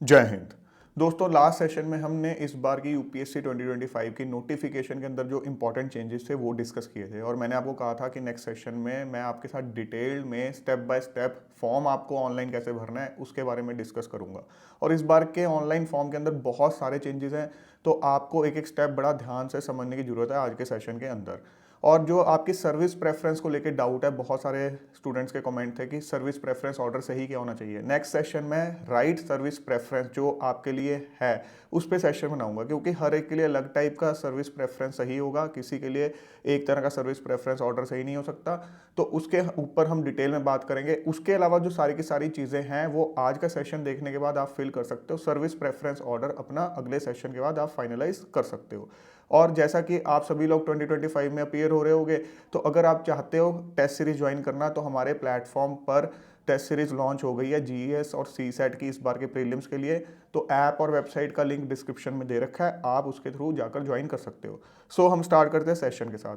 जय हिंद। दोस्तों, last session में हमने इस बार की यूपीएससी 2025 की नोटिफिकेशन के अंदर जो इंपॉर्टेंट चेंजेस थे वो डिस्कस किए थे और मैंने आपको कहा था कि नेक्स्ट सेशन में मैं आपके साथ डिटेल में स्टेप बाय स्टेप फॉर्म आपको ऑनलाइन कैसे भरना है उसके बारे में डिस्कस करूंगा। और इस बार के ऑनलाइन फॉर्म के अंदर बहुत सारे चेंजेस हैं, तो आपको एक एक स्टेप बड़ा ध्यान से समझने की जरूरत है आज के सेशन के अंदर। और जो आपकी सर्विस प्रेफरेंस को लेकर डाउट है, बहुत सारे स्टूडेंट्स के कमेंट थे कि सर्विस प्रेफरेंस ऑर्डर सही क्या होना चाहिए। नेक्स्ट सेशन में राइट सर्विस प्रेफरेंस जो आपके लिए है उस पर सेशन बनाऊंगा, क्योंकि हर एक के लिए अलग टाइप का सर्विस प्रेफरेंस सही होगा, किसी के लिए एक तरह का सर्विस प्रेफरेंस ऑर्डर सही नहीं हो सकता। तो उसके ऊपर हम डिटेल में बात करेंगे। उसके अलावा जो सारी की सारी चीज़ें हैं वो आज का सेशन देखने के बाद आप फिल कर सकते हो। सर्विस प्रेफरेंस ऑर्डर अपना अगले सेशन के बाद आप फाइनलाइज कर सकते हो। और जैसा कि आप सभी लोग 2025 में अपीयर हो रहे होगे, तो अगर आप चाहते हो टेस्ट सीरीज ज्वाइन करना, तो हमारे प्लेटफॉर्म पर टेस्ट सीरीज लॉन्च हो गई है जीईएस और सीसेट की इस बार के प्रीलिम्स के लिए। तो ऐप और वेबसाइट का लिंक डिस्क्रिप्शन में दे रखा है, आप उसके थ्रू जाकर ज्वाइन कर सकते हो। सो हम स्टार्ट करते हैं सेशन के साथ।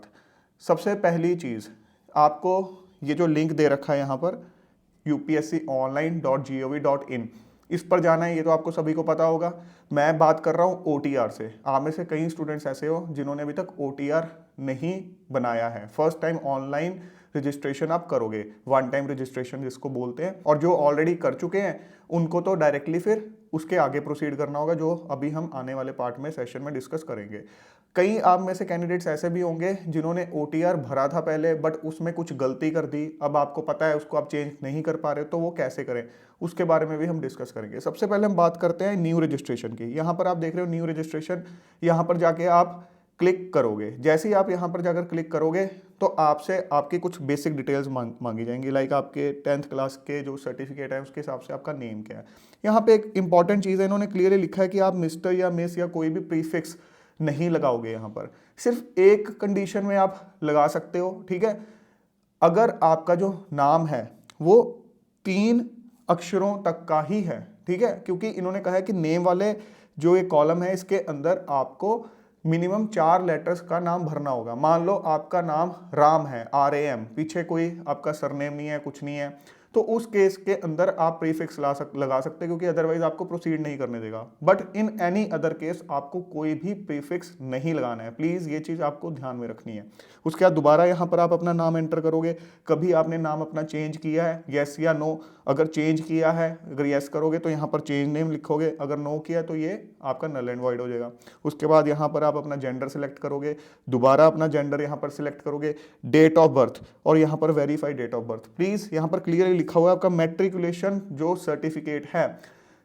सबसे पहली चीज़, आपको ये जो लिंक दे रखा है यहाँ पर upsconline.gov.in, इस पर जाना है। ये तो आपको सभी को पता होगा। मैं बात कर रहा हूँ ओटीआर से। आप में से कई स्टूडेंट्स ऐसे हो जिन्होंने अभी तक ओटीआर नहीं बनाया है। फर्स्ट टाइम ऑनलाइन रजिस्ट्रेशन आप करोगे, वन टाइम रजिस्ट्रेशन जिसको बोलते हैं। और जो ऑलरेडी कर चुके हैं उनको तो डायरेक्टली फिर उसके आगे प्रोसीड करना होगा, जो अभी हम आने वाले पार्ट में सेशन में डिस्कस करेंगे। कई आप में से कैंडिडेट्स ऐसे भी होंगे जिन्होंने ओटीआर भरा था पहले, बट उसमें कुछ गलती कर दी, अब आपको पता है उसको आप चेंज नहीं कर पा रहे, तो वो कैसे करें उसके बारे में भी हम डिस्कस करेंगे। सबसे पहले हम बात करते हैं न्यू रजिस्ट्रेशन की। यहाँ पर आप देख रहे हो न्यू रजिस्ट्रेशन, यहाँ पर जाके आप क्लिक करोगे। जैसे ही आप यहाँ पर जाकर क्लिक करोगे तो आपसे आपकी कुछ बेसिक डिटेल्स मांगी जाएंगी, लाइक आपके 10th क्लास के जो सर्टिफिकेट है उसके हिसाब से आपका नेम क्या है। यहाँ पे एक इंपॉर्टेंट चीज़ है, इन्होंने क्लियरली लिखा है कि आप मिस्टर या मिस या कोई भी प्रीफिक्स नहीं लगाओगे। यहाँ पर सिर्फ एक कंडीशन में आप लगा सकते हो, ठीक है। अगर आपका जो नाम है वो 3 अक्षरों तक का ही है, ठीक है, क्योंकि इन्होंने कहा है कि नेम वाले जो ये कॉलम है इसके अंदर आपको मिनिमम 4 लेटर्स का नाम भरना होगा। मान लो आपका नाम राम है, RAM, पीछे कोई आपका सरनेम नहीं है, कुछ नहीं है, तो उस केस के अंदर आप प्रीफिक्स लगा सकते हैं, क्योंकि अदरवाइज आपको प्रोसीड नहीं करने देगा। But in any other case आपको कोई भी प्रीफिक्स नहीं लगाना है। प्लीज़ ये चीज़ आपको ध्यान में रखनी है। उसके बाद दोबारा यहाँ पर आप अपना नाम एंटर करोगे। कभी आपने नाम अपना चेंज किया है, येस या नो। अगर चेंज किया है, अगर येस करोगे तो यहाँ पर चेंज नेम लिखोगे, अगर नो किया तो ये आपका नल एंड वॉइड हो जाएगा। उसके बाद यहाँ पर आप अपना जेंडर सिलेक्ट करोगे, दोबारा अपना जेंडर यहाँ पर सिलेक्ट करोगे, डेट ऑफ बर्थ और यहाँ पर verify date of birth. Please यहाँ पर क्लियरली लिखा हुआ है आपका मैट्रिकुलेशन जो सर्टिफिकेट है,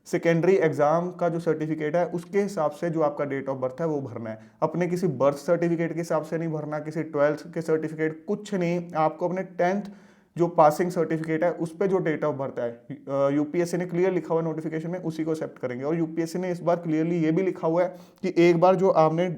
सेकेंडरी एग्जाम का जो सर्टिफिकेट है उसके हिसाब से जो आपका डेट ऑफ बर्थ है वो भरना है। अपने किसी बर्थ सर्टिफिकेट के हिसाब से नहीं भरना, किसी 12th के सर्टिफिकेट, कुछ नहीं। आपको अपने 10th जो पासिंग सर्टिफिकेट है उस पर जो डेट ऑफ बर्थ है, यूपीएससी ने क्लियर लिखा हुआ है नोटिफिकेशन में, उसी को एक्सेप्ट करेंगे। और यूपीएससी ने इस बार क्लियरली ये भी लिखा हुआ है कि एक बार जो आपने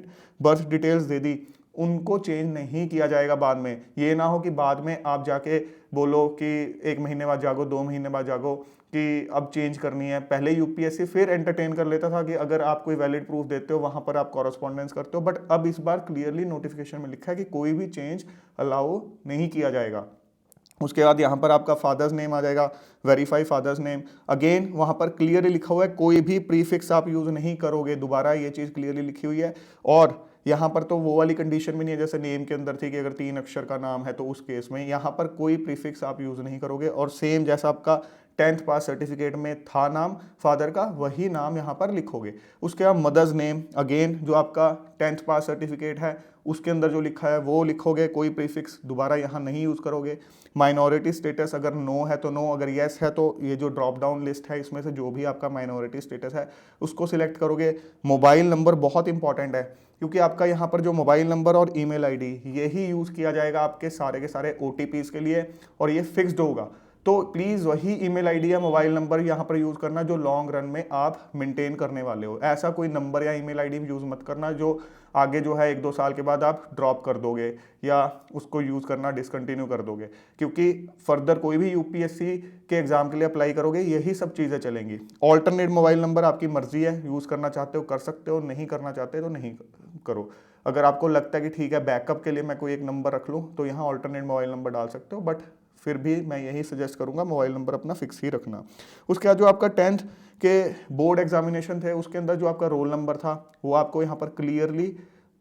बर्थ डिटेल्स दे दी उनको चेंज नहीं किया जाएगा बाद में। ये ना हो कि बाद में आप जाके बोलो कि 1 महीने बाद जागो, 2 महीने बाद जागो कि अब चेंज करनी है। पहले यूपीएससी फिर एंटरटेन कर लेता था कि अगर आप कोई वैलिड प्रूफ देते हो वहां पर आप कॉरेस्पॉन्डेंस करते हो, बट अब इस बार क्लियरली नोटिफिकेशन में लिखा है कि कोई भी चेंज अलाउ नहीं किया जाएगा। उसके बाद यहाँ पर आपका फादर्स नेम आ जाएगा, वेरीफाई फादर्स नेम। अगेन वहाँ पर क्लियरली लिखा हुआ है कोई भी प्रीफिक्स आप यूज़ नहीं करोगे, दोबारा ये चीज़ क्लियरली लिखी हुई है। और यहाँ पर तो वो वाली कंडीशन भी नहीं है जैसे नेम के अंदर थी कि अगर 3 अक्षर का नाम है तो उस केस में यहाँ पर कोई प्रीफिक्स आप यूज़ नहीं करोगे। और सेम जैसा आपका 10th पास सर्टिफिकेट में था नाम फादर का, वही नाम यहाँ पर लिखोगे। उसके बाद मदर्स नेम, अगेन जो आपका 10th पास सर्टिफिकेट है उसके अंदर जो लिखा है वो लिखोगे, कोई प्रीफिक्स दोबारा यहाँ नहीं यूज़ करोगे। माइनॉरिटी स्टेटस अगर नो है तो नो, अगर येस है तो ये जो ड्रॉप डाउन लिस्ट है इसमें से जो भी आपका माइनॉरिटी स्टेटस है उसको सिलेक्ट करोगे। मोबाइल नंबर बहुत इंपॉर्टेंट है, क्योंकि आपका यहाँ पर जो मोबाइल नंबर और ईमेल आईडी यही यूज़ किया जाएगा आपके सारे के सारे ओटीपीज़ के लिए, और ये फिक्स्ड होगा। तो प्लीज़ वही ईमेल आईडी या मोबाइल नंबर यहाँ पर यूज़ करना जो लॉन्ग रन में आप मेंटेन करने वाले हो। ऐसा कोई नंबर या ईमेल आईडी यूज़ मत करना जो आगे जो है 1-2 साल के बाद आप ड्रॉप कर दोगे या उसको यूज़ करना डिसकंटिन्यू कर दोगे, क्योंकि फर्दर कोई भी यूपीएससी के एग्जाम के लिए अप्लाई करोगे यही सब चीज़ें चलेंगी। ऑल्टरनेट मोबाइल नंबर आपकी मर्जी है, यूज़ करना चाहते हो कर सकते हो, नहीं करना चाहते तो नहीं करो। अगर आपको लगता है कि ठीक है बैकअप के लिए मैं कोई एक नंबर रख लूँ तो यहाँ ऑल्टरनेट मोबाइल नंबर डाल सकते हो, बट फिर भी मैं यही सजेस्ट करूंगा मोबाइल नंबर अपना फिक्स ही रखना। उसके बाद जो आपका 10th के बोर्ड एग्जामिनेशन थे उसके अंदर जो आपका रोल नंबर था वो आपको यहाँ पर क्लियरली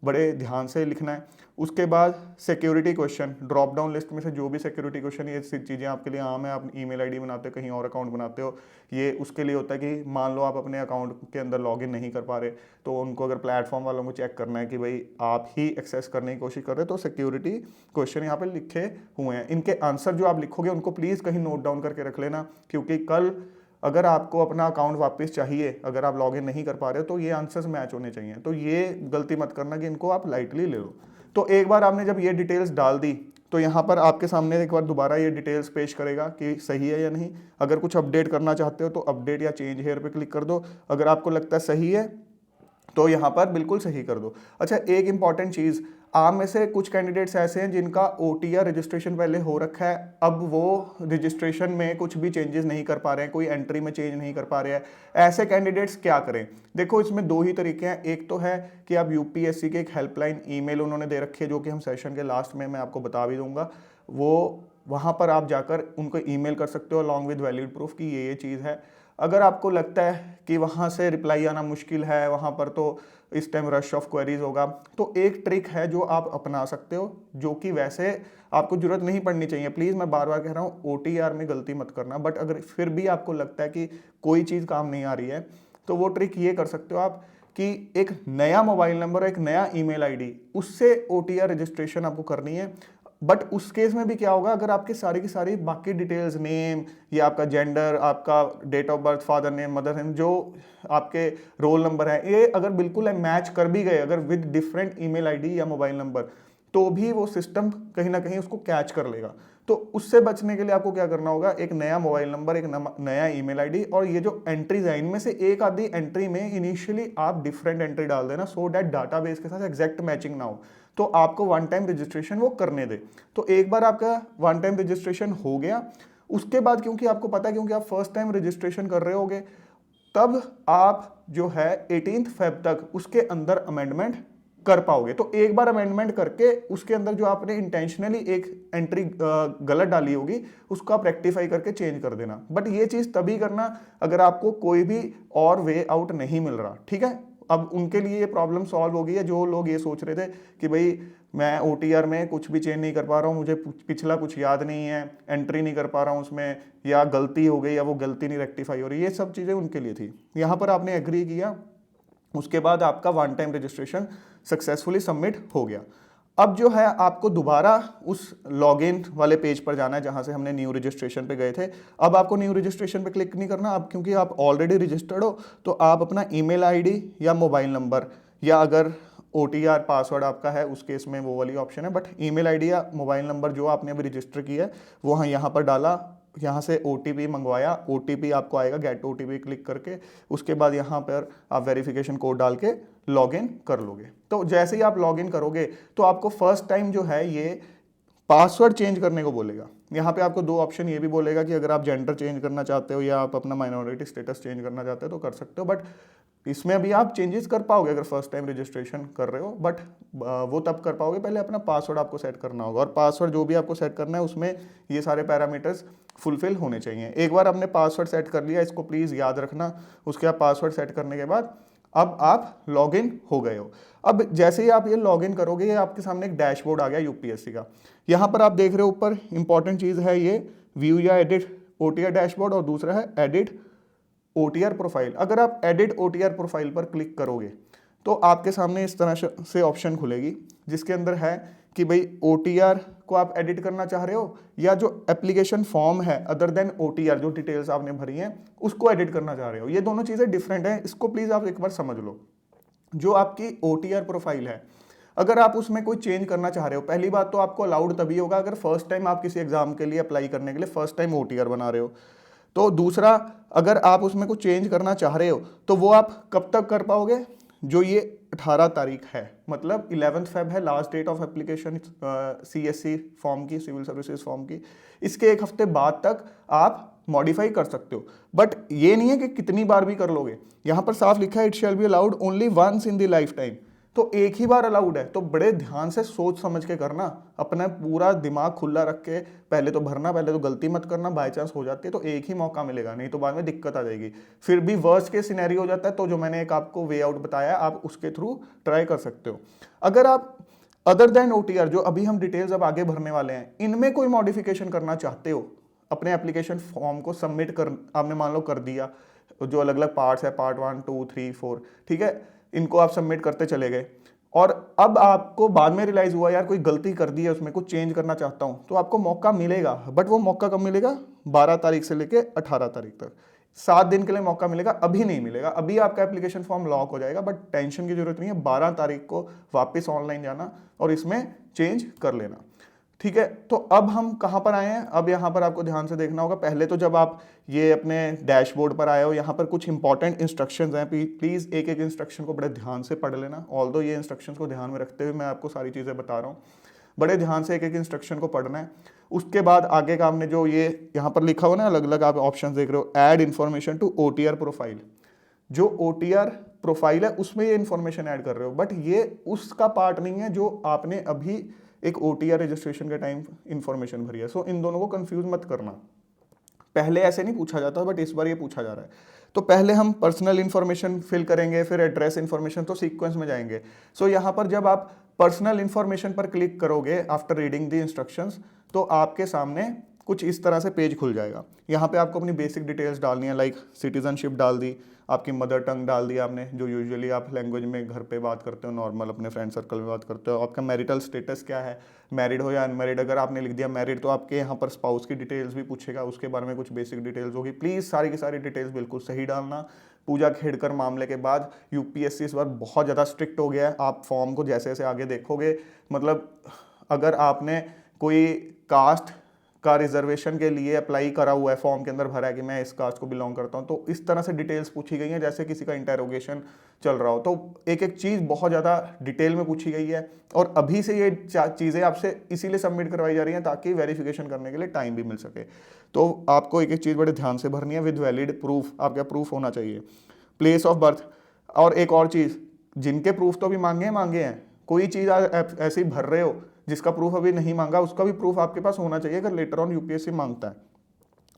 बड़े ध्यान से लिखना है। उसके बाद security question, drop down list में से जो भी सिक्योरिटी क्वेश्चन, ये चीज़ें आपके लिए आम है, आप ईमेल आईडी बनाते हो, कहीं और अकाउंट बनाते हो, ये उसके लिए होता है कि मान लो आप अपने अकाउंट के अंदर लॉगिन नहीं कर पा रहे, तो उनको अगर प्लेटफॉर्म वालों को चेक करना है कि भाई आप ही एक्सेस करने की कोशिश कर रहे हो, तो सिक्योरिटी क्वेश्चन यहाँ पर लिखे हुए हैं। इनके आंसर जो आप लिखोगे उनको प्लीज़ कहीं नोट डाउन करके रख लेना, क्योंकि कल अगर आपको अपना अकाउंट वापस चाहिए, अगर आप लॉगिन नहीं कर पा रहे हो, तो ये आंसर्स मैच होने चाहिए। तो ये गलती मत करना कि इनको आप लाइटली ले लो। तो एक बार आपने जब ये डिटेल्स डाल दी तो यहाँ पर आपके सामने एक बार दोबारा ये डिटेल्स पेश करेगा कि सही है या नहीं। अगर कुछ अपडेट करना चाहते हो तो अपडेट या चेंज हेयर पे क्लिक कर दो। अगर आपको लगता है सही है तो यहाँ पर बिल्कुल सही कर दो। अच्छा, एक इंपॉर्टेंट चीज़, आप में से कुछ कैंडिडेट्स ऐसे हैं जिनका OTR रजिस्ट्रेशन पहले हो रखा है, अब वो रजिस्ट्रेशन में कुछ भी चेंजेस नहीं कर पा रहे हैं, कोई एंट्री में चेंज नहीं कर पा रहे हैं। ऐसे कैंडिडेट्स क्या करें? देखो, इसमें दो ही तरीके हैं। एक तो है कि आप UPSC के एक हेल्पलाइन ईमेल उन्होंने दे रखी है, जो कि हम सेशन के लास्ट में मैं आपको बता भी दूंगा, वो वहाँ पर आप जाकर उनको ईमेल कर सकते हो अलॉन्ग विद वैलिड प्रूफ कि ये चीज़ है। अगर आपको लगता है कि वहाँ से रिप्लाई आना मुश्किल है, वहाँ पर तो इस टाइम रश ऑफ क्वेरीज होगा, तो एक ट्रिक है जो आप अपना सकते हो, जो कि वैसे आपको जरूरत नहीं पड़नी चाहिए। प्लीज़ मैं बार बार कह रहा हूँ, OTR में गलती मत करना, बट अगर फिर भी आपको लगता है कि कोई चीज़ काम नहीं आ रही है, तो वो ट्रिक ये कर सकते हो आप कि एक नया मोबाइल नंबर, एक नया ईमेल आईडी, उससे OTR रजिस्ट्रेशन आपको करनी है। बट उस केस में भी क्या होगा, अगर आपकी सारी की सारी बाकी डिटेल्स, नेम या आपका जेंडर, आपका date of birth, father name, mother name, जो आपके रोल नंबर है, ये अगर बिल्कुल मैच कर भी गए, अगर विद डिफरेंट ईमेल आईडी या मोबाइल नंबर, तो भी वो सिस्टम कहीं ना कहीं उसको कैच कर लेगा। तो उससे बचने के लिए आपको क्या करना होगा, एक नया मोबाइल नंबर, एक नया ईमेल आईडी, और ये जो एंट्रीज है इनमें से एक आधी एंट्री में इनिशियली आप डिफरेंट एंट्री डाल देना, सो डैट डाटाबेस के साथ एग्जैक्ट मैचिंग ना हो, तो आपको वन टाइम रजिस्ट्रेशन वो करने दे। तो एक बार आपका वन टाइम रजिस्ट्रेशन हो गया, उसके बाद क्योंकि आपको पता है, क्योंकि आप फर्स्ट टाइम रजिस्ट्रेशन कर रहे होगे, तब आप जो है 18 फेब तक उसके अंदर अमेंडमेंट कर पाओगे। तो एक बार अमेंडमेंट करके उसके अंदर जो आपने इंटेंशनली एक एंट्री गलत डाली होगी, उसको आप रेक्टिफाई करके चेंज कर देना। बट ये चीज़ तभी करना अगर आपको कोई भी और वे आउट नहीं मिल रहा, ठीक है। अब उनके लिए ये प्रॉब्लम सॉल्व हो गई है, जो लोग ये सोच रहे थे कि भाई मैं OTR में कुछ भी चेंज नहीं कर पा रहा हूँ, मुझे पिछला कुछ याद नहीं है, एंट्री नहीं कर पा रहा हूँ उसमें, या गलती हो गई, या वो गलती नहीं रेक्टिफाई हो रही, ये सब चीज़ें उनके लिए थी। यहाँ पर आपने एग्री किया, उसके बाद आपका one time registration successfully submit हो गया। अब जो है आपको दोबारा उस लॉगिन वाले पेज पर जाना है जहां से हमने न्यू रजिस्ट्रेशन पे गए थे। अब आपको न्यू रजिस्ट्रेशन पे क्लिक नहीं करना, अब क्योंकि आप ऑलरेडी रजिस्टर्ड हो, तो आप अपना ईमेल आईडी या मोबाइल नंबर, या अगर OTR पासवर्ड आपका है उस केस में वो वाली ऑप्शन है, बट ईमेल आईडी या मोबाइल नंबर जो आपने अभी रजिस्टर किया है वो यहाँ पर डाला, यहाँ से OTP मंगवाया, OTP आपको आएगा, गेट OTP क्लिक करके उसके बाद यहाँ पर आप वेरिफिकेशन कोड डाल के लॉगिन कर लोगे। तो जैसे ही आप लॉगिन करोगे तो आपको फर्स्ट टाइम जो है ये पासवर्ड चेंज करने को बोलेगा। यहाँ पे आपको दो ऑप्शन ये भी बोलेगा कि अगर आप जेंडर चेंज करना चाहते हो या आप अपना माइनॉरिटी स्टेटस चेंज करना चाहते हो तो कर सकते हो, बट इसमें अभी आप चेंजेस कर पाओगे अगर फर्स्ट टाइम रजिस्ट्रेशन कर रहे हो, बट वो तब कर पाओगे, पहले अपना पासवर्ड आपको सेट करना होगा, और पासवर्ड जो भी आपको सेट करना है उसमें ये सारे पैरामीटर्स फुलफिल होने चाहिए। एक बार आपने पासवर्ड सेट कर लिया, इसको प्लीज़ याद रखना। उसके बाद पासवर्ड सेट करने के बाद अब आप लॉगिन हो गए हो। अब जैसे ही आप ये लॉगिन करोगे, ये आपके सामने एक डैशबोर्ड आ गया UPSC का। यहाँ पर आप देख रहे हो ऊपर इंपॉर्टेंट चीज़ है ये व्यू या एडिट OTR डैशबोर्ड, और दूसरा है एडिट OTR प्रोफाइल। अगर आप एडिट OTR प्रोफाइल पर क्लिक करोगे तो आपके सामने इस तरह से ऑप्शन खुलेगी जिसके अंदर है कि भाई OTR को आप एडिट करना चाह रहे हो या जो एप्लीकेशन फॉर्म है अदर देन OTR, जो डिटेल्स आपने भरी हैं उसको एडिट करना चाह रहे हो। ये दोनों चीज़ें डिफरेंट हैं, इसको प्लीज़ आप एक बार समझ लो। जो आपकी OTR प्रोफाइल है, अगर आप उसमें कोई चेंज करना चाह रहे हो, पहली बात तो आपको अलाउड तभी होगा अगर फर्स्ट टाइम आप किसी एग्जाम के लिए अप्लाई करने के लिए फर्स्ट टाइम OTR बना रहे हो। तो दूसरा, अगर आप उसमें कुछ चेंज करना चाह रहे हो तो वो आप कब तक कर पाओगे, जो ये 18 तारीख है, मतलब 11 फेब है last date of application CSC form की, सिविल सर्विसेज फॉर्म की। इसके एक हफ्ते बाद तक आप मॉडिफाई कर सकते हो, बट ये नहीं है कि कितनी बार भी कर लोगे। यहाँ पर साफ लिखा है it shall be allowed only once in the life time. तो एक ही बार अलाउड है, तो बड़े ध्यान से सोच समझ के करना, अपना पूरा दिमाग खुला रख के पहले तो भरना, पहले तो गलती मत करना, बाई चांस हो जाती है तो एक ही मौका मिलेगा, नहीं तो बाद में दिक्कत आ जाएगी। फिर भी वर्स्ट केस सिनेरियो हो जाता है तो जो मैंने एक आपको वे आउट बताया आप उसके थ्रू ट्राई कर सकते हो। अगर आप अदर देन OTR जो अभी हम डिटेल्स अब आगे भरने वाले हैं इनमें कोई मॉडिफिकेशन करना चाहते हो, अपने एप्लीकेशन फॉर्म को सबमिट कर आपने मान लो कर दिया, जो अलग अलग पार्ट्स है पार्ट 1 2 3 4, ठीक है, इनको आप सबमिट करते चले गए और अब आपको बाद में रियलाइज हुआ यार कोई गलती कर दी है उसमें, कुछ चेंज करना चाहता हूं, तो आपको मौका मिलेगा, बट वो मौका कब मिलेगा, 12 तारीख से लेके 18 तारीख तक, 7 दिन के लिए मौका मिलेगा, अभी नहीं मिलेगा, अभी आपका एप्लीकेशन फॉर्म लॉक हो जाएगा, बट टेंशन की जरूरत नहीं है, 12 तारीख को वापस ऑनलाइन जाना और इसमें चेंज कर लेना, ठीक है। तो अब हम कहां पर आए हैं, अब यहां पर आपको ध्यान से देखना होगा, पहले तो जब आप ये अपने डैशबोर्ड पर आए हो यहां पर कुछ इंपॉर्टेंट इंस्ट्रक्शंस हैं, प्लीज एक एक इंस्ट्रक्शन को बड़े ध्यान से पढ़ लेना, ऑल्दो ये इंस्ट्रक्शंस को ध्यान में रखते हुए मैं आपको सारी चीजें बता रहा हूं, बड़े ध्यान से एक एक इंस्ट्रक्शन को पढ़ना है। उसके बाद आगे का हमने जो ये यहाँ पर लिखा हुआ ना अलग अलग आप ऑप्शन देख रहे हो, add information to OTR profile, जो OTR प्रोफाइल है उसमें ये इन्फॉर्मेशन ऐड कर रहे हो, बट ये उसका पार्ट नहीं है जो आपने अभी एक OTR रजिस्ट्रेशन के टाइम इन्फॉर्मेशन भरी है। सो इन दोनों को कंफ्यूज मत करना, पहले ऐसे नहीं पूछा जाता बट इस बार ये पूछा जा रहा है। तो पहले हम पर्सनल इन्फॉर्मेशन फिल करेंगे, फिर एड्रेस इन्फॉर्मेशन, तो सीक्वेंस में जाएंगे। सो यहाँ पर जब आप पर्सनल इन्फॉर्मेशन पर क्लिक करोगे आफ्टर रीडिंग द इंस्ट्रक्शंस, तो आपके सामने कुछ इस तरह से पेज खुल जाएगा। यहाँ पे आपको अपनी बेसिक डिटेल्स डालनी है, लाइक सिटीजनशिप डाल दी, आपकी मदर टंग डाल दी आपने, जो यूजुअली आप लैंग्वेज में घर पे बात करते हो, नॉर्मल अपने फ्रेंड सर्कल में बात करते हो, आपका मैरिटल स्टेटस क्या है, मैरिड हो या अनमैरिड, अगर आपने लिख दिया मैरिड तो आपके यहाँ पर स्पाउस की डिटेल्स भी पूछेगा, उसके बारे में कुछ बेसिक डिटेल्स होगी, प्लीज़ सारी की सारी डिटेल्स बिल्कुल सही डालना। पूजा खेड़कर मामले के बाद UPSC इस बार बहुत ज़्यादा स्ट्रिक्ट हो गया है, आप फॉर्म को जैसे जैसे आगे देखोगे, मतलब अगर आपने कोई कास्ट का रिजर्वेशन के लिए अप्लाई करा हुआ है, फॉर्म के अंदर भरा है कि मैं इस कास्ट को बिलोंग करता हूं, तो इस तरह से डिटेल्स पूछी गई हैं जैसे किसी का इंटेरोगेशन चल रहा हो, तो एक एक चीज़ बहुत ज़्यादा डिटेल में पूछी गई है। और अभी से ये चीज़ें आपसे इसीलिए सबमिट करवाई जा रही हैं ताकि वेरिफिकेशन करने के लिए टाइम भी मिल सके। तो आपको एक एक चीज़ बड़े ध्यान से भरनी है विद वैलिड प्रूफ, आपका प्रूफ होना चाहिए, प्लेस ऑफ बर्थ, और एक और चीज़, जिनके प्रूफ तो अभी मांगे हैं, कोई चीज़ ऐसी भर रहे हो जिसका प्रूफ अभी नहीं मांगा, उसका भी प्रूफ आपके पास होना चाहिए अगर लेटर ऑन UPSC मांगता है।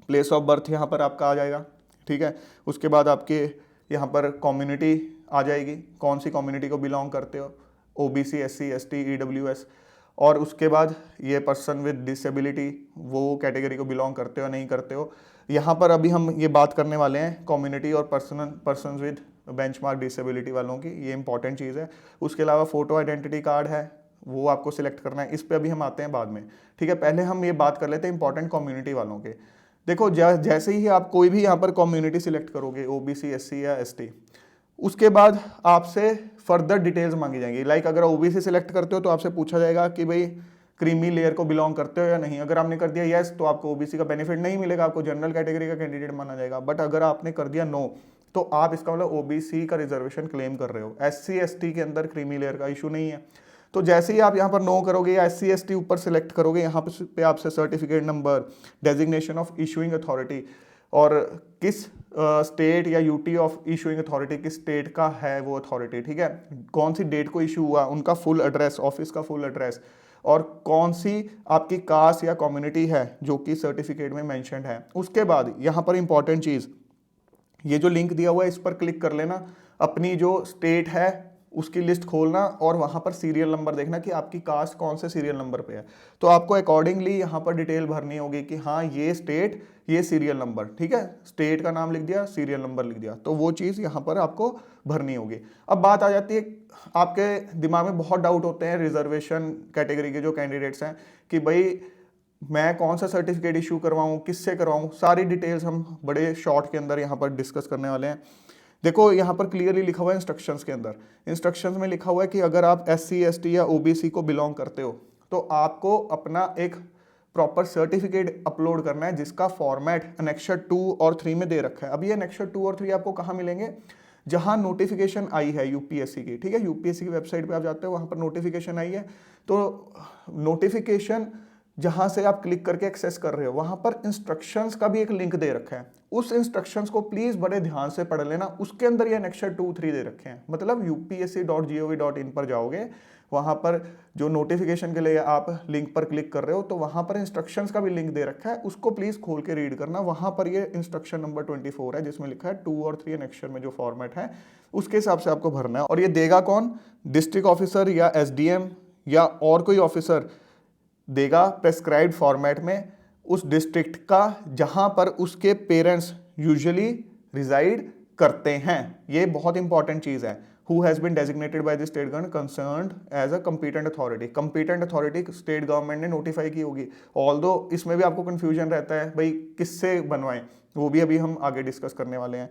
प्लेस ऑफ बर्थ यहाँ पर आपका आ जाएगा, ठीक है। उसके बाद आपके यहाँ पर कम्युनिटी आ जाएगी, कौन सी कम्युनिटी को बिलोंग करते हो, OBC SC ST EWS, और उसके बाद ये पर्सन विद डिसेबिलिटी, वो कैटेगरी को बिलोंग करते हो नहीं करते हो। यहाँ पर अभी हम ये बात करने वाले हैं कम्युनिटी और पर्सन विद बेंचमार्क डिसेबिलिटी वालों की, ये इंपॉर्टेंट चीज़ है। उसके अलावा फोटो आइडेंटिटी कार्ड है, वो आपको सिलेक्ट करना है, इस पे अभी हम आते हैं बाद में, ठीक है। पहले हम ये बात कर लेते हैं इंपॉर्टेंट कम्युनिटी वालों के। देखो जैसे ही आप कोई भी यहाँ पर कम्युनिटी सिलेक्ट करोगे, OBC SC या ST, उसके बाद आपसे फर्दर डिटेल्स मांगी जाएंगी। लाइक अगर OBC सिलेक्ट करते हो तो आपसे पूछा जाएगा कि भाई क्रीमी लेयर को बिलोंग करते हो या नहीं, अगर आपने कर दिया यस तो आपको OBC का बेनिफिट नहीं मिलेगा, आपको जनरल कैटेगरी का कैंडिडेट माना जाएगा। बट अगर आपने कर दिया नो तो आप इसका मतलब OBC का रिजर्वेशन क्लेम कर रहे हो, SC ST के अंदर क्रीमी लेयर का इशू नहीं है। तो जैसे ही आप यहाँ पर नो करोगे या SC ST ऊपर सेलेक्ट करोगे, यहाँ पे आपसे certificate number, designation of issuing authority, और किस स्टेट या UT ऑफ इशूइंग अथॉरिटी, किस स्टेट का है वो अथॉरिटी, ठीक है, कौन सी डेट को इशू हुआ, उनका फुल एड्रेस, ऑफिस का फुल एड्रेस, और कौन सी आपकी कास्ट या कम्युनिटी है जो कि सर्टिफिकेट में मेंशन्ड है। उसके बाद यहाँ पर इंपॉर्टेंट चीज़, ये जो लिंक दिया हुआ है इस पर क्लिक कर लेना, अपनी जो स्टेट है उसकी लिस्ट खोलना और वहाँ पर सीरियल नंबर देखना कि आपकी कास्ट कौन से सीरियल नंबर पे है। तो आपको अकॉर्डिंगली यहाँ पर डिटेल भरनी होगी कि हाँ ये स्टेट, ये सीरियल नंबर, ठीक है, स्टेट का नाम लिख दिया, सीरियल नंबर लिख दिया, तो वो चीज़ यहाँ पर आपको भरनी होगी। अब बात आ जाती है, आपके दिमाग में बहुत डाउट होते हैं रिजर्वेशन कैटेगरी के जो कैंडिडेट्स हैं कि भाई मैं कौन सा सर्टिफिकेट इशू करवाऊँ, किससे करवाऊँ, सारी डिटेल्स हम बड़े शॉर्ट के अंदर यहाँ पर डिस्कस करने वाले हैं। देखो यहाँ पर क्लियरली लिखा हुआ है इंस्ट्रक्शंस के अंदर, इंस्ट्रक्शंस में लिखा हुआ है कि अगर आप SC ST या OBC को बिलोंग करते हो तो आपको अपना एक प्रॉपर सर्टिफिकेट अपलोड करना है जिसका फॉर्मेट एनेक्सर 2 और 3 में दे रखा है। अब ये एनेक्सर 2 और 3 आपको कहाँ मिलेंगे, जहाँ नोटिफिकेशन आई है UPSC की, ठीक है, UPSC की वेबसाइट पे आप जाते हो, वहाँ पर नोटिफिकेशन आई है, तो नोटिफिकेशन जहां से आप क्लिक करके एक्सेस कर रहे हो वहां पर इंस्ट्रक्शंस का भी एक लिंक दे रखा है। उस इंस्ट्रक्शंस को प्लीज बड़े ध्यान से पढ़ लेना। उसके अंदर ये एनेक्सर 2-3 दे रखे हैं। मतलब upsc.gov.in पर जाओगे, वहां पर जो नोटिफिकेशन के लिए आप लिंक पर क्लिक कर रहे हो तो वहां पर इंस्ट्रक्शंस का भी लिंक दे रखा है, उसको प्लीज खोल के रीड करना। वहां पर ये इंस्ट्रक्शन नंबर 24 है जिसमें लिखा है 2 और 3 एनेक्सर में जो फॉर्मेट है उसके हिसाब से आपको भरना है। और ये देगा कौन? डिस्ट्रिक्ट ऑफिसर या एसडीएम या और कोई ऑफिसर देगा प्रेस्क्राइब्ड फॉर्मेट में उस डिस्ट्रिक्ट का जहां पर उसके पेरेंट्स यूजुअली रिजाइड करते हैं। ये बहुत इंपॉर्टेंट चीज है। Who has been designated by the state government concerned as a competent authority। competent authority state government ने नोटिफाई की होगी। ऑल्दो इसमें भी आपको कंफ्यूजन रहता है भाई किससे बनवाएं, वो भी अभी हम आगे डिस्कस करने वाले हैं।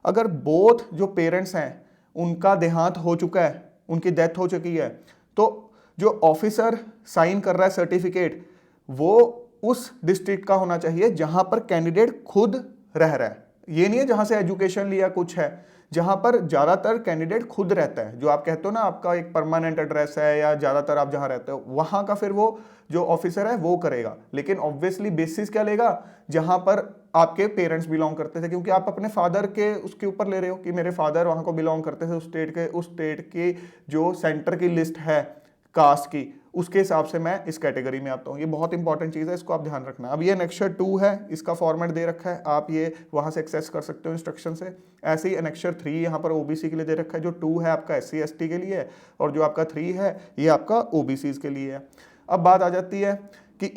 अगर बोथ जो पेरेंट्स हैं उनका देहांत हो चुका है, उनकी डेथ हो चुकी है, तो जो ऑफिसर साइन कर रहा है सर्टिफिकेट वो उस डिस्ट्रिक्ट का होना चाहिए जहां पर कैंडिडेट खुद रह रहा है। ये नहीं है जहां से एजुकेशन लिया कुछ है, जहां पर ज्यादातर कैंडिडेट खुद रहता है। जो आप कहते हो ना आपका एक परमानेंट एड्रेस है या ज्यादातर आप जहां रहते हो वहां का फिर वो जो ऑफिसर है वो करेगा। लेकिन ऑब्वियसली बेसिस क्या लेगा? जहां पर आपके पेरेंट्स बिलोंग करते थे, क्योंकि आप अपने फादर के उसके ऊपर ले रहे हो कि मेरे फादर वहां को बिलोंग करते थे उस स्टेट की जो सेंटर की लिस्ट है कास्ट की, उसके हिसाब से मैं इस कैटेगरी में आता हूँ। ये बहुत इंपॉर्टेंट चीज़ है, इसको आप ध्यान रखना। अब ये एनेक्सर 2 है, इसका फॉर्मेट दे रखा है, आप ये वहाँ से एक्सेस कर सकते हो इंस्ट्रक्शन से। ऐसे ही एनेक्सर 3 यहाँ पर ओबीसी के लिए दे रखा है। जो 2 है आपका SC ST के लिए है और जो आपका 3 है ये आपका OBCs के लिए है। अब बात आ जाती है कि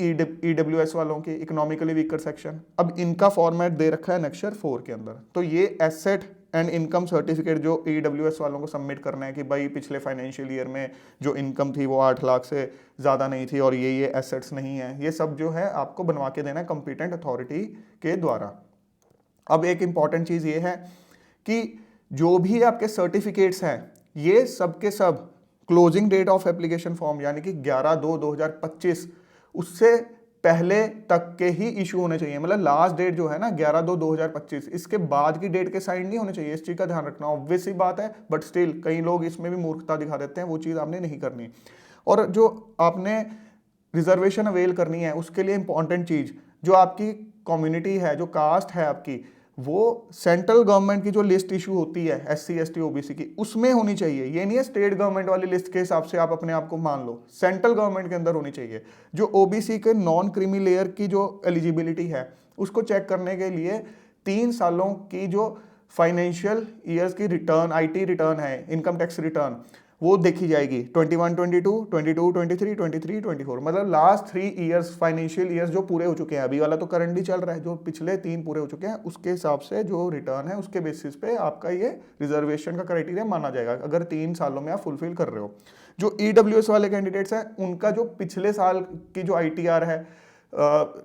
EWS वालों की, इकोनॉमिकली वीकर सेक्शन। अब इनका फॉर्मेट दे रखा है एनेक्सर 4 के अंदर। तो ये एसेट एंड इनकम सर्टिफिकेट जो EWS वालों को सबमिट करना है कि भाई पिछले फाइनेंशियल ईयर में जो इनकम थी वो 8 लाख से ज़्यादा नहीं थी और ये एसेट्स नहीं है, ये सब जो है आपको बनवा के देना है कॉम्पिटेंट अथॉरिटी के द्वारा। अब एक इंपॉर्टेंट चीज़ ये है कि जो भी आपके सर्टिफिकेट्स हैं ये सब के सब closing date of application form यानी कि 11/2/2025 उससे पहले तक के ही इशू होने चाहिए। मतलब लास्ट डेट जो है ना 11/2/2025, इसके बाद की डेट के साइन नहीं होने चाहिए। इस चीज का ध्यान रखना। ऑब्वियस ही बात है, बट स्टिल कई लोग इसमें भी मूर्खता दिखा देते हैं, वो चीज आपने नहीं करनी। और जो आपने रिजर्वेशन अवेल करनी है उसके लिए इंपॉर्टेंट चीज, जो आपकी कम्युनिटी है, जो कास्ट है आपकी, वो सेंट्रल गवर्नमेंट की जो लिस्ट इशू होती है SC ST OBC की उसमें होनी चाहिए। ये नहीं है स्टेट गवर्नमेंट वाली लिस्ट के हिसाब से आप अपने आप को मान लो, सेंट्रल गवर्नमेंट के अंदर होनी चाहिए। जो OBC के नॉन क्रीमी लेयर की जो एलिजिबिलिटी है उसको चेक करने के लिए 3 सालों की जो फाइनेंशियल ईयर्स की रिटर्न, IT रिटर्न है, इनकम टैक्स रिटर्न, वो देखी जाएगी। 21 22 22 23 23 24, मतलब लास्ट 3 ईयर्स फाइनेंशियल ईयर्स जो पूरे हो चुके हैं। अभी वाला तो करंटली चल रहा है, जो पिछले 3 पूरे हो चुके हैं उसके हिसाब से जो रिटर्न है उसके बेसिस पे आपका ये रिजर्वेशन का क्राइटेरिया माना जाएगा, अगर 3 सालों में आप फुलफिल कर रहे हो। जो EWS वाले कैंडिडेट्स हैं उनका जो पिछले साल की जो ITR है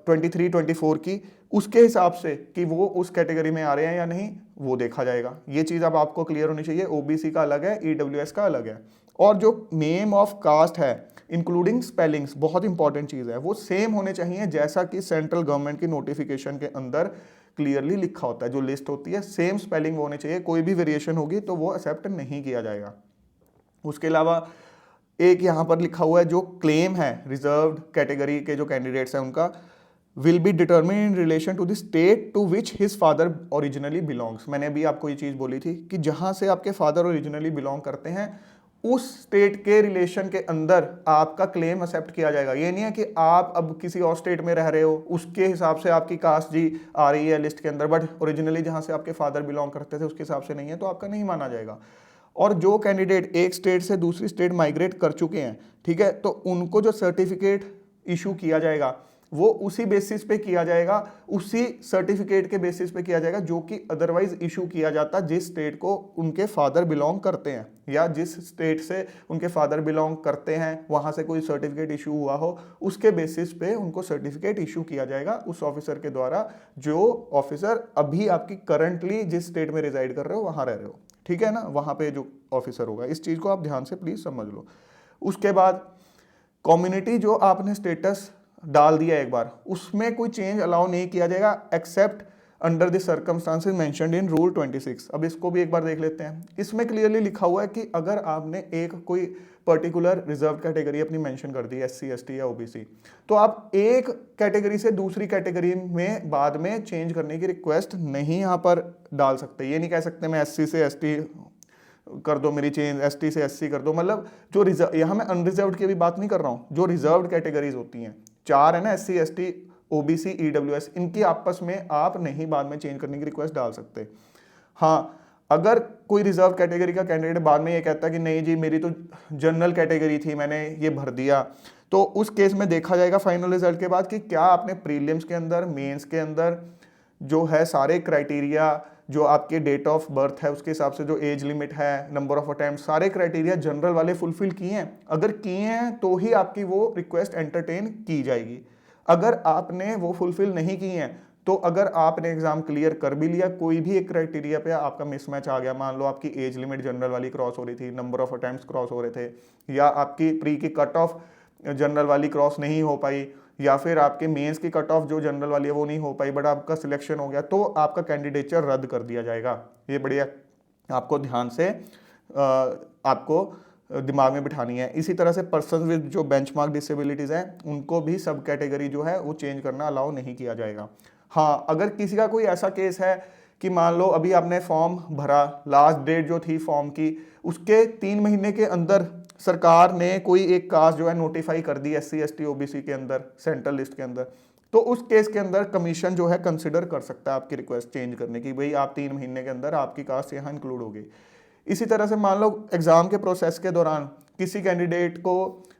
23-24 की, उसके हिसाब से कि वो उस कैटेगरी में आ रहे हैं या नहीं वो देखा जाएगा। ये चीज़ अब आपको क्लियर होनी चाहिए। OBC का अलग है, EWS का अलग है। और जो नेम ऑफ कास्ट है इंक्लूडिंग स्पेलिंग्स, बहुत इंपॉर्टेंट चीज़ है, वो सेम होने चाहिए जैसा कि सेंट्रल गवर्नमेंट की नोटिफिकेशन के अंदर क्लियरली लिखा होता है। जो लिस्ट होती है सेम स्पेलिंग होनी चाहिए, कोई भी वेरिएशन होगी तो वो एक्सेप्ट नहीं किया जाएगा। उसके अलावा एक यहाँ पर लिखा हुआ है जो क्लेम है रिजर्व्ड कैटेगरी के जो कैंडिडेट्स हैं उनका will be determine in relation to the state to which his father originally belongs. मैंने अभी आपको ये चीज़ बोली थी कि जहाँ से आपके फादर ओरिजिनली बिलोंग करते हैं उस स्टेट के रिलेशन के अंदर आपका क्लेम एक्सेप्ट किया जाएगा। ये नहीं है कि आप अब किसी और स्टेट में रह रहे हो उसके हिसाब से आपकी कास्ट जी आ रही है लिस्ट के अंदर, बट ओरिजिनली जहाँ से आपके फादर बिलोंग करते थे उसके हिसाब से नहीं है तो आपका नहीं माना जाएगा। और जो कैंडिडेट एक स्टेट से दूसरी स्टेट माइग्रेट कर चुके हैं, ठीक है, तो उनको जो सर्टिफिकेट इशू किया जाएगा वो उसी बेसिस पे किया जाएगा, उसी सर्टिफिकेट के बेसिस पे किया जाएगा जो कि अदरवाइज इशू किया जाता जिस स्टेट को उनके फादर बिलोंग करते हैं, या जिस स्टेट से उनके फादर बिलोंग करते हैं वहां से कोई सर्टिफिकेट इशू हुआ हो उसके बेसिस पे उनको सर्टिफिकेट इशू किया जाएगा उस ऑफिसर के द्वारा, जो ऑफिसर अभी आपकी करंटली जिस स्टेट में रिजाइड कर रहे हो वहां रह रहे हो, ठीक है ना, वहां पे जो ऑफिसर होगा। इस चीज को आप ध्यान से प्लीज समझ लो। उसके बाद कम्युनिटी जो आपने स्टेटस डाल दिया एक बार, उसमें कोई चेंज अलाउ नहीं किया जाएगा accept under the circumstances mentioned in rule 26। अब इसको भी एक बार देख लेते हैं। इसमें क्लियरली लिखा हुआ है कि अगर आपने एक कोई पर्टिकुलर रिजर्व कैटेगरी अपनी मेंशन कर दी, एससी, एसटी या ओबीसी, तो आप एक कैटेगरी से दूसरी कैटेगरी में बाद में चेंज करने की रिक्वेस्ट नहीं यहाँ पर डाल सकते। ये नहीं कह सकते मैं एससी से एसटी कर दो मेरी चेंज, एसटी से एससी कर दो। मतलब जो रिजर्व, यहाँ मैं अनरिजर्व्ड की भी बात नहीं कर रहा हूँ, जो रिजर्व्ड कैटेगरीज होती हैं, 4 है ना, एससी, एसटी, ओबीसी, ईडब्ल्यूएस, इनकी आपस में आप नहीं बाद में चेंज करने की रिक्वेस्ट डाल सकते। हाँ, अगर कोई रिजर्व कैटेगरी का कैंडिडेट बाद में ये कहता है कि नहीं जी मेरी तो जनरल कैटेगरी थी, मैंने ये भर दिया, तो उस केस में देखा जाएगा फाइनल रिजल्ट के बाद कि क्या आपने प्रीलिम्स के अंदर, मेंस के अंदर जो है सारे क्राइटेरिया, जो आपके डेट ऑफ बर्थ है उसके हिसाब से, जो एज लिमिट है, नंबर ऑफ अटेम्प्ट, सारे क्राइटेरिया जनरल वाले फुलफिल किए हैं। अगर किए हैं तो ही आपकी वो रिक्वेस्ट एंटरटेन की जाएगी। अगर आपने वो फुलफिल नहीं किए हैं, तो अगर आपने एग्जाम क्लियर कर भी लिया, कोई भी एक क्राइटेरिया पे आपका मिसमैच आ गया, मान लो आपकी एज लिमिट जनरल वाली क्रॉस हो रही थी, नंबर ऑफ अटेम्प्ट्स क्रॉस हो रहे थे, या आपकी प्री की कट ऑफ जनरल वाली क्रॉस नहीं हो पाई, या फिर आपके मेंस की कट ऑफ जो जनरल वाली है वो नहीं हो पाई, बट आपका सिलेक्शन हो गया, तो आपका कैंडिडेचर रद्द कर दिया जाएगा। ये बढ़िया आपको ध्यान से आपको दिमाग में बिठानी है। इसी तरह से पर्सन विद जो बेंचमार्क डिसेबिलिटीज हैं, उनको भी सब कैटेगरी जो है वो चेंज करना अलाउ नहीं किया जाएगा। हाँ, अगर किसी का कोई ऐसा केस है कि मान लो अभी आपने फॉर्म भरा, लास्ट डेट जो थी फॉर्म की, उसके 3 महीने के अंदर सरकार ने कोई एक कास्ट जो है नोटिफाई कर दी एससी, एसटी, ओबीसी के अंदर, सेंट्रल लिस्ट के अंदर, तो उस केस के अंदर कमीशन जो है कंसिडर कर सकता है आपकी रिक्वेस्ट चेंज करने की, भाई आप 3 महीने के अंदर आपकी कास्ट यहाँ इंक्लूड होगी। इसी तरह से मान लो एग्जाम के प्रोसेस के दौरान किसी कैंडिडेट को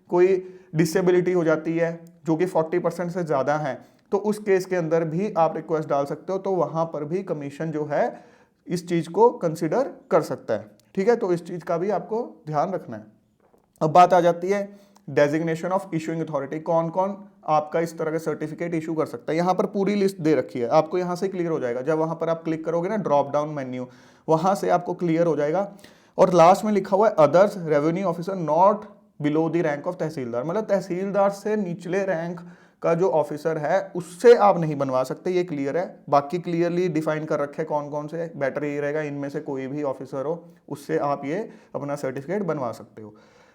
कोई डिसेबिलिटी हो जाती है जो कि 40% से ज़्यादा है, तो उस केस के अंदर भी आप रिक्वेस्ट डाल सकते हो, तो वहाँ पर भी कमीशन जो है इस चीज़ को कंसिडर कर सकता है। ठीक है, तो इस चीज़ का भी आपको ध्यान रखना है। अब बात आ जाती है डेजिग्नेशन ऑफ इशूइंग अथॉरिटी, कौन कौन आपका इस तरह का सर्टिफिकेट इशू कर सकता है। यहाँ पर पूरी लिस्ट दे रखी है, आपको यहाँ से क्लियर हो जाएगा। जब वहाँ पर आप क्लिक करोगे ना ड्रॉप डाउन मेन्यू, वहाँ से आपको क्लियर हो जाएगा। और लास्ट में लिखा हुआ है others revenue officer not below the rank of tahsildar, मतलब तहसीलदार से निचले रैंक का जो ऑफिसर है उससे आप नहीं बनवा सकते, ये क्लियर है। बाकी क्लियरली डिफाइन कर रखे कौन कौन से, बेटर ये रहेगा इनमें से कोई भी ऑफिसर हो उससे आप ये अपना सर्टिफिकेट बनवा सकते हो।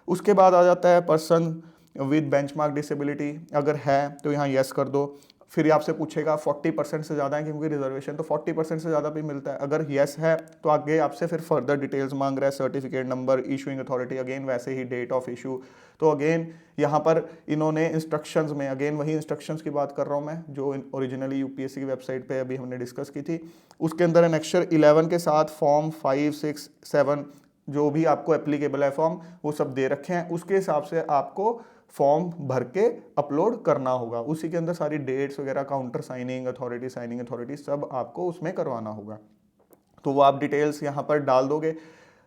उसके बाद आ जाता है पर्सन विद बेंचमार्क डिसेबिलिटी, अगर है तो यहाँ यस कर दो। फिर आपसे पूछेगा 40% से ज़्यादा है, क्योंकि रिजर्वेशन तो 40% से ज़्यादा भी मिलता है। अगर यस है तो आगे आपसे फिर फर्दर डिटेल्स मांग रहा है, certificate number, issuing authority, again वैसे ही डेट ऑफ इशू। तो अगेन यहाँ पर इन्होंने इंस्ट्रक्शंस में, अगेन वही इंस्ट्रक्शंस की बात कर रहा हूँ मैं जो ओरिजिनली यूपीएससी की वेबसाइट पे अभी हमने डिस्कस की थी, उसके अंदर एनेक्चर 11 के साथ फॉर्म 5, 6, 7 जो भी आपको एप्लीकेबल है फॉर्म, वो सब दे रखे हैं। उसके हिसाब से आपको फॉर्म भर के अपलोड करना होगा। उसी के अंदर सारी डेट्स वगैरह, काउंटर साइनिंग अथॉरिटी सब आपको उसमें करवाना होगा। तो वो आप डिटेल्स यहाँ पर डाल दोगे।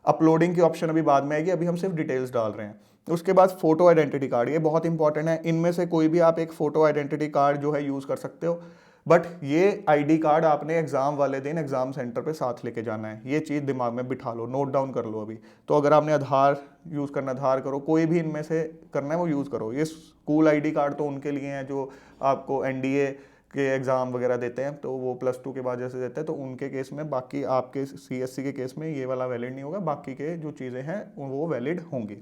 अपलोडिंग की ऑप्शन अभी बाद में आएगी, अभी हम सिर्फ डिटेल्स डाल रहे हैं। उसके बाद फोटो आइडेंटिटी कार्ड, ये बहुत इंपॉर्टेंट है। इनमें से कोई भी आप एक फोटो आइडेंटिटी कार्ड जो है यूज़ कर सकते हो, बट ये आईडी कार्ड आपने एग्जाम वाले दिन एग्जाम सेंटर पे साथ लेके जाना है। ये चीज़ दिमाग में बिठा लो, नोट डाउन कर लो अभी। तो अगर आपने आधार यूज़ करना, आधार करो, कोई भी इनमें से करना है वो यूज़ करो। ये स्कूल आईडी कार्ड तो उनके लिए हैं जो आपको एनडीए के एग्ज़ाम वगैरह देते हैं, तो वो +2 के बाद जैसे देते हैं, तो उनके केस में। बाकी आपके सीएससी के केस में ये वाला वैलिड नहीं होगा, बाकी के जो चीज़ें हैं वो वैलिड होंगी।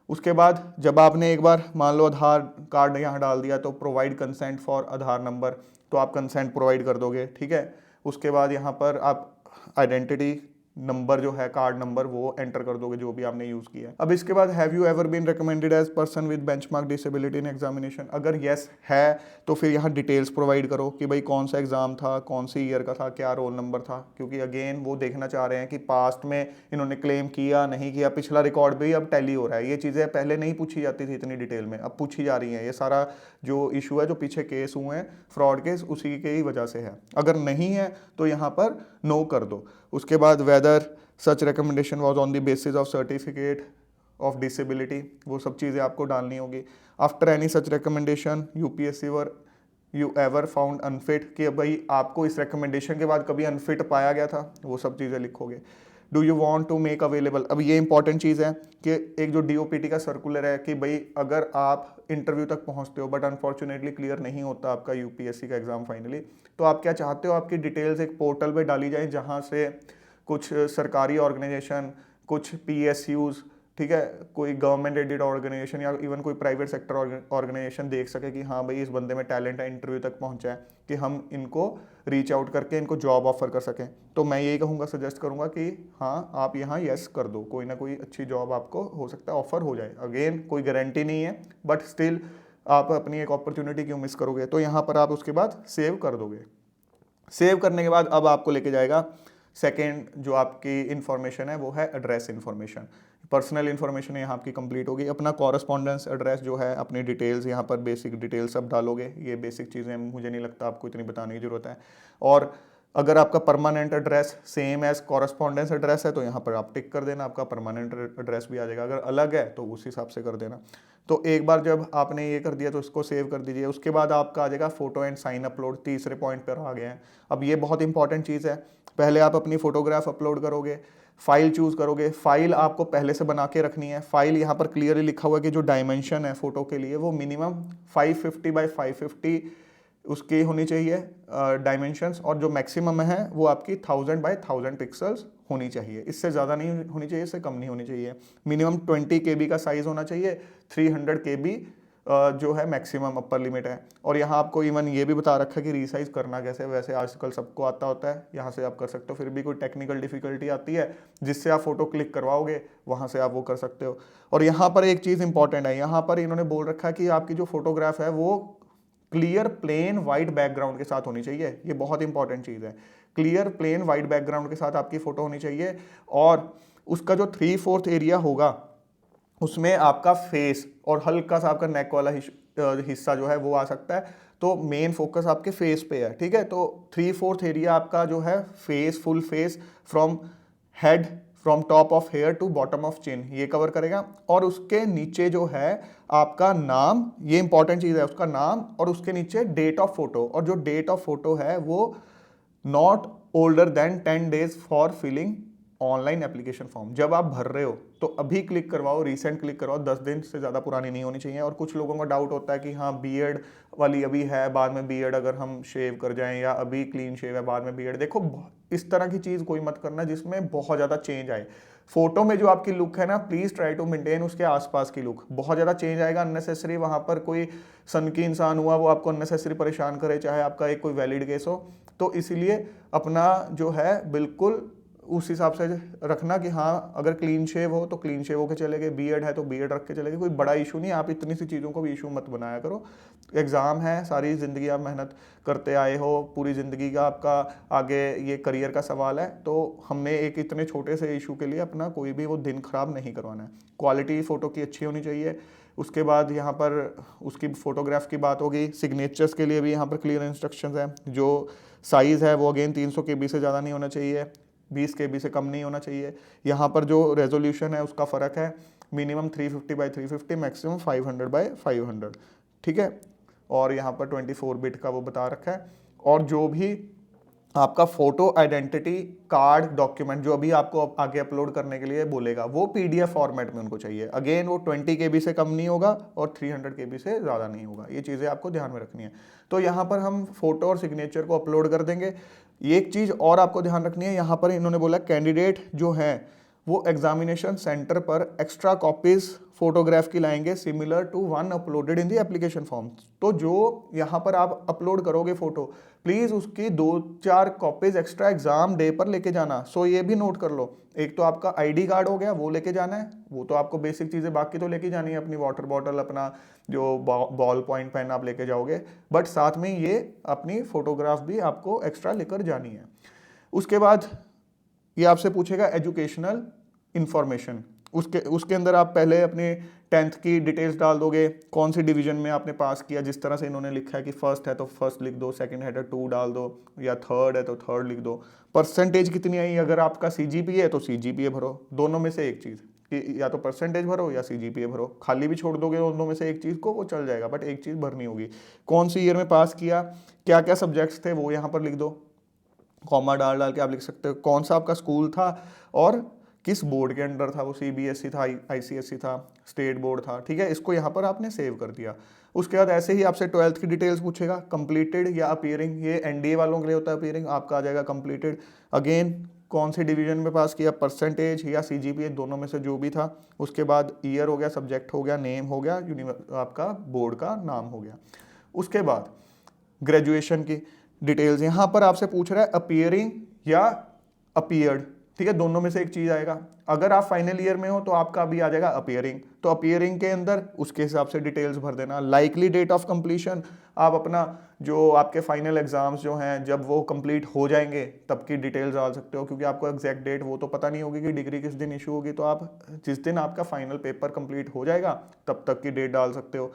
उसके बाद जब आपने एक बार मान लो आधार कार्ड यहाँ डाल दिया, तो provide consent for Aadhaar number, तो आप कंसेंट प्रोवाइड कर दोगे। ठीक है, उसके बाद यहाँ पर आप आइडेंटिटी नंबर जो है, कार्ड नंबर, वो एंटर कर दोगे जो भी आपने यूज़ किया है। अब इसके बाद have you ever been recommended as person with benchmark disability in examination, अगर यस है तो फिर यहाँ डिटेल्स प्रोवाइड करो कि भाई कौन सा एग्जाम था, कौन सी ईयर का था, क्या रोल नंबर था, क्योंकि अगेन वो देखना चाह रहे हैं कि पास्ट में इन्होंने क्लेम किया नहीं किया, पिछला रिकॉर्ड भी अब टैली हो रहा है। ये चीज़ें पहले नहीं पूछी जाती थी इतनी डिटेल में, अब पूछी जा रही हैं। ये सारा जो इशू है, जो पीछे केस हुए हैं फ्रॉड केस, उसी की ही वजह से है। अगर नहीं है तो यहाँ पर नो कर दो। उसके बाद whether such recommendation was on the basis of certificate of disability, वो सब चीज़ें आपको डालनी होगी। After any such recommendation UPSC were you ever found unfit, कि भाई आपको इस रिकमेंडेशन के बाद कभी अनफिट पाया गया था, वो सब चीज़ें लिखोगे। Do you want to make available, अब ये इंपॉर्टेंट चीज़ है कि एक जो डीओपीटी का सर्कुलर है कि भाई अगर आप इंटरव्यू तक पहुंचते हो बट अनफॉर्चुनेटली क्लियर नहीं होता आपका यूपीएससी का एग्जाम फाइनली, तो आप क्या चाहते हो, आपकी डिटेल्स एक पोर्टल पे डाली जाए जहां से कुछ सरकारी ऑर्गेनाइजेशन, कुछ पीएसयूज, ठीक है, कोई गवर्नमेंट एडेड ऑर्गेनाइजेशन या इवन कोई प्राइवेट सेक्टर ऑर्गेनाइजेशन देख सके कि हाँ भाई इस बंदे में टैलेंट है, इंटरव्यू तक पहुंचा है, कि हम इनको रीच आउट करके इनको जॉब ऑफर कर सकें। तो मैं यही कहूँगा, सजेस्ट करूँगा कि हाँ आप यहाँ यस कर दो, कोई ना कोई अच्छी जॉब आपको हो सकता है ऑफर हो जाए। अगेन कोई गारंटी नहीं है बट स्टिल आप अपनी एक अपॉर्चुनिटी क्यों मिस करोगे। तो यहाँ पर आप उसके बाद सेव कर दोगे। सेव करने के बाद अब आपको लेके जाएगा सेकेंड जो आपकी इंफॉर्मेशन है, वो है एड्रेस इंफॉर्मेशन। पर्सनल इंफॉर्मेशन यहाँ आपकी कंप्लीट होगी। अपना कॉरस्पॉन्डेंस एड्रेस जो है, अपनी डिटेल्स यहाँ पर बेसिक डिटेल्स सब डालोगे। ये बेसिक चीज़ें मुझे नहीं लगता आपको इतनी बताने की ज़रूरत है। और अगर आपका permanent address same as correspondence address है तो यहाँ पर आप टिक कर देना, आपका परमानेंट एड्रेस भी आ जाएगा। अगर अलग है तो उस हिसाब से कर देना। तो एक बार जब आपने ये कर दिया तो इसको सेव कर दीजिए। उसके बाद आपका आ जाएगा फोटो एंड साइन अपलोड, तीसरे पॉइंट पर आ गए हैं। अब ये बहुत इंपॉर्टेंट चीज़ है। पहले आप अपनी फोटोग्राफ अपलोड करोगे, फाइल चूज करोगे। फाइल आपको पहले से बना के रखनी है। फाइल यहाँ पर क्लियरली लिखा हुआ है कि जो डायमेंशन है फोटो के लिए वो मिनिमम 550 बाई 550 उसकी होनी चाहिए डायमेंशंस, और जो मैक्सिमम है वो आपकी 1000 बाई 1000 पिक्सल्स होनी चाहिए। इससे ज़्यादा नहीं होनी चाहिए, इससे कम नहीं होनी चाहिए। मिनिमम 20 KB का साइज़ होना चाहिए। 300 KB जो है मैक्सिमम अपर लिमिट है। और यहाँ आपको इवन ये भी बता रखा है कि रीसाइज करना कैसे। वैसे आजकल सबको आता होता है, यहाँ से आप कर सकते हो। फिर भी कोई टेक्निकल डिफिकल्टी आती है जिससे आप फोटो क्लिक करवाओगे, वहाँ से आप वो कर सकते हो। और यहाँ पर एक चीज़ इंपॉर्टेंट है, यहाँ पर इन्होंने बोल रखा है कि आपकी जो फोटोग्राफ है वो क्लियर प्लेन वाइट बैकग्राउंड के साथ होनी चाहिए। ये बहुत इंपॉर्टेंट चीज़ है। क्लियर प्लेन वाइट बैकग्राउंड के साथ आपकी फोटो होनी चाहिए। और उसका जो 3/4 एरिया होगा उसमें आपका फेस और हल्का सा आपका नेक वाला हिस्सा जो है वो आ सकता है। तो मेन फोकस आपके फेस पे है, ठीक है। तो 3/4 एरिया आपका जो है face, full face from head, from top of hair to bottom of chin, ये कवर करेगा। और उसके नीचे जो है आपका नाम, ये इंपॉर्टेंट चीज़ है, उसका नाम और उसके नीचे डेट ऑफ फोटो। और जो डेट ऑफ फोटो है वो not older than 10 days for filling online application form. जब आप भर रहे हो तो अभी क्लिक करवाओ, रिसेंट क्लिक करवाओ, 10 दिन से ज़्यादा पुरानी नहीं होनी चाहिए। और कुछ लोगों का डाउट होता है कि हाँ बीएड वाली अभी है, बाद में बीएड अगर हम शेव कर जाएं, या अभी क्लीन शेव है बाद में बीएड। देखो इस तरह की चीज़ कोई मत करना जिसमें बहुत ज़्यादा चेंज आए। फोटो में जो आपकी लुक है ना, प्लीज़ ट्राई टू मेंटेन उसके आसपास की लुक। बहुत ज़्यादा चेंज आएगा अननेसेसरी, वहाँ पर कोई सन की इंसान हुआ वो आपको अननेसेसरी परेशान करे, चाहे आपका एक कोई वैलिड केस हो। तो इसीलिए अपना जो है बिल्कुल उस हिसाब से रखना कि हाँ अगर क्लीन शेव हो तो क्लीन शेव होकर चले गए, बीएड है तो बीएड रख के चले गए, कोई बड़ा इशू नहीं। आप इतनी सी चीज़ों को भी इशू मत बनाया करो। एग्ज़ाम है, सारी ज़िंदगी आप मेहनत करते आए हो, पूरी ज़िंदगी का आपका आगे ये करियर का सवाल है। तो हमने एक इतने छोटे से इशू के लिए अपना कोई भी वो दिन ख़राब नहीं करवाना है। क्वालिटी फ़ोटो की अच्छी होनी चाहिए। उसके बाद यहाँ पर उसकी फ़ोटोग्राफ की बात होगी। सिग्नेचर्स के लिए भी यहाँ पर क्लियर इंस्ट्रक्शंस हैं। जो साइज़ है वो अगेन 300 KB से ज़्यादा नहीं होना चाहिए, 20 KB से कम नहीं होना चाहिए। यहाँ पर जो रेजोल्यूशन है उसका फ़र्क है, मिनिमम 350 बाई 350, मैक्सिमम 500 बाई 500, ठीक है। और यहाँ पर 24 बिट का वो बता रखा है। और जो भी आपका फोटो आइडेंटिटी कार्ड डॉक्यूमेंट जो अभी आपको आगे अपलोड करने के लिए बोलेगा वो PDF फॉर्मेट में उनको चाहिए। अगेन वो 20 KB से कम नहीं होगा और 300 KB से ज़्यादा नहीं होगा। ये चीज़ें आपको ध्यान में रखनी है। तो यहाँ पर हम फोटो और सिग्नेचर को अपलोड कर देंगे। एक चीज़ और आपको ध्यान रखनी है, यहाँ पर इन्होंने बोला कैंडिडेट जो है वो एग्जामिनेशन सेंटर पर एक्स्ट्रा कॉपीज फोटोग्राफ की लाएंगे similar to one uploaded in the application form. तो जो यहाँ पर आप अपलोड करोगे फोटो, प्लीज़ उसकी 2-4 कॉपीज एक्स्ट्रा एग्जाम डे पर लेके जाना। सो ये भी नोट कर लो, एक तो आपका ID कार्ड हो गया वो लेके जाना है, वो तो आपको बेसिक चीज़ें बाकी तो लेके जानी है, अपनी वाटर बॉटल, अपना जो बॉल पॉइंट पेन आप लेके जाओगे, बट साथ में ये अपनी फोटोग्राफ भी आपको एक्स्ट्रा लेकर जानी है। उसके बाद ये आपसे पूछेगा एजुकेशनल इंफॉर्मेशन। उसके अंदर आप पहले अपने 10th की डिटेल्स डाल दोगे, कौन सी डिवीजन में आपने पास किया, जिस तरह से इन्होंने लिखा है कि फर्स्ट है तो फर्स्ट लिख दो, सेकंड है तो 2 डाल दो, या थर्ड है तो थर्ड लिख दो। परसेंटेज कितनी आई, अगर आपका CGPA है तो CGPA भरो, दोनों में से एक चीज़ कि या तो परसेंटेज भरो या CGPA भरो। खाली भी छोड़ दोगे दोनों में से एक चीज़ को वो चल जाएगा, बट एक चीज़ भरनी होगी। कौन सी ईयर में पास किया, क्या क्या सब्जेक्ट्स थे वो यहाँ पर लिख दो। कॉमा डाल डाल के आप लिख सकते हो कौन सा आपका स्कूल था और किस बोर्ड के अंडर था, वो सीबीएसई था, आईसीएसई था, स्टेट बोर्ड था, ठीक है। इसको यहाँ पर आपने सेव कर दिया। उसके बाद ऐसे ही आपसे 12th की डिटेल्स पूछेगा, कंप्लीटेड या अपीयरिंग, ये एनडीए वालों के लिए होता है अपीयरिंग, आपका आ जाएगा कंप्लीटेड। अगेन कौन से डिवीजन में पास किया, परसेंटेज या सीजीपीए, दोनों में से जो भी था। उसके बाद ईयर हो गया, सब्जेक्ट हो गया, नेम हो गया, आपका बोर्ड का नाम हो गया। उसके बाद ग्रेजुएशन की डिटेल्स यहाँ पर आपसे पूछ रहा है अपीयरिंग या अपीयर्ड, ठीक है, दोनों में से एक चीज आएगा। अगर आप फाइनल ईयर में हो तो आपका अभी आ जाएगा अपीयरिंग, तो अपीयरिंग के अंदर उसके हिसाब से डिटेल्स भर देना। लाइकली डेट ऑफ कंप्लीशन, आप अपना जो आपके फाइनल एग्जाम्स जो हैं जब वो कंप्लीट हो जाएंगे तब की डिटेल्स डाल सकते हो, क्योंकि आपको एग्जैक्ट डेट वो तो पता नहीं होगी कि डिग्री किस दिन इशू होगी, तो आप जिस दिन आपका फाइनल पेपर कंप्लीट हो जाएगा तब तक की डेट डाल सकते हो।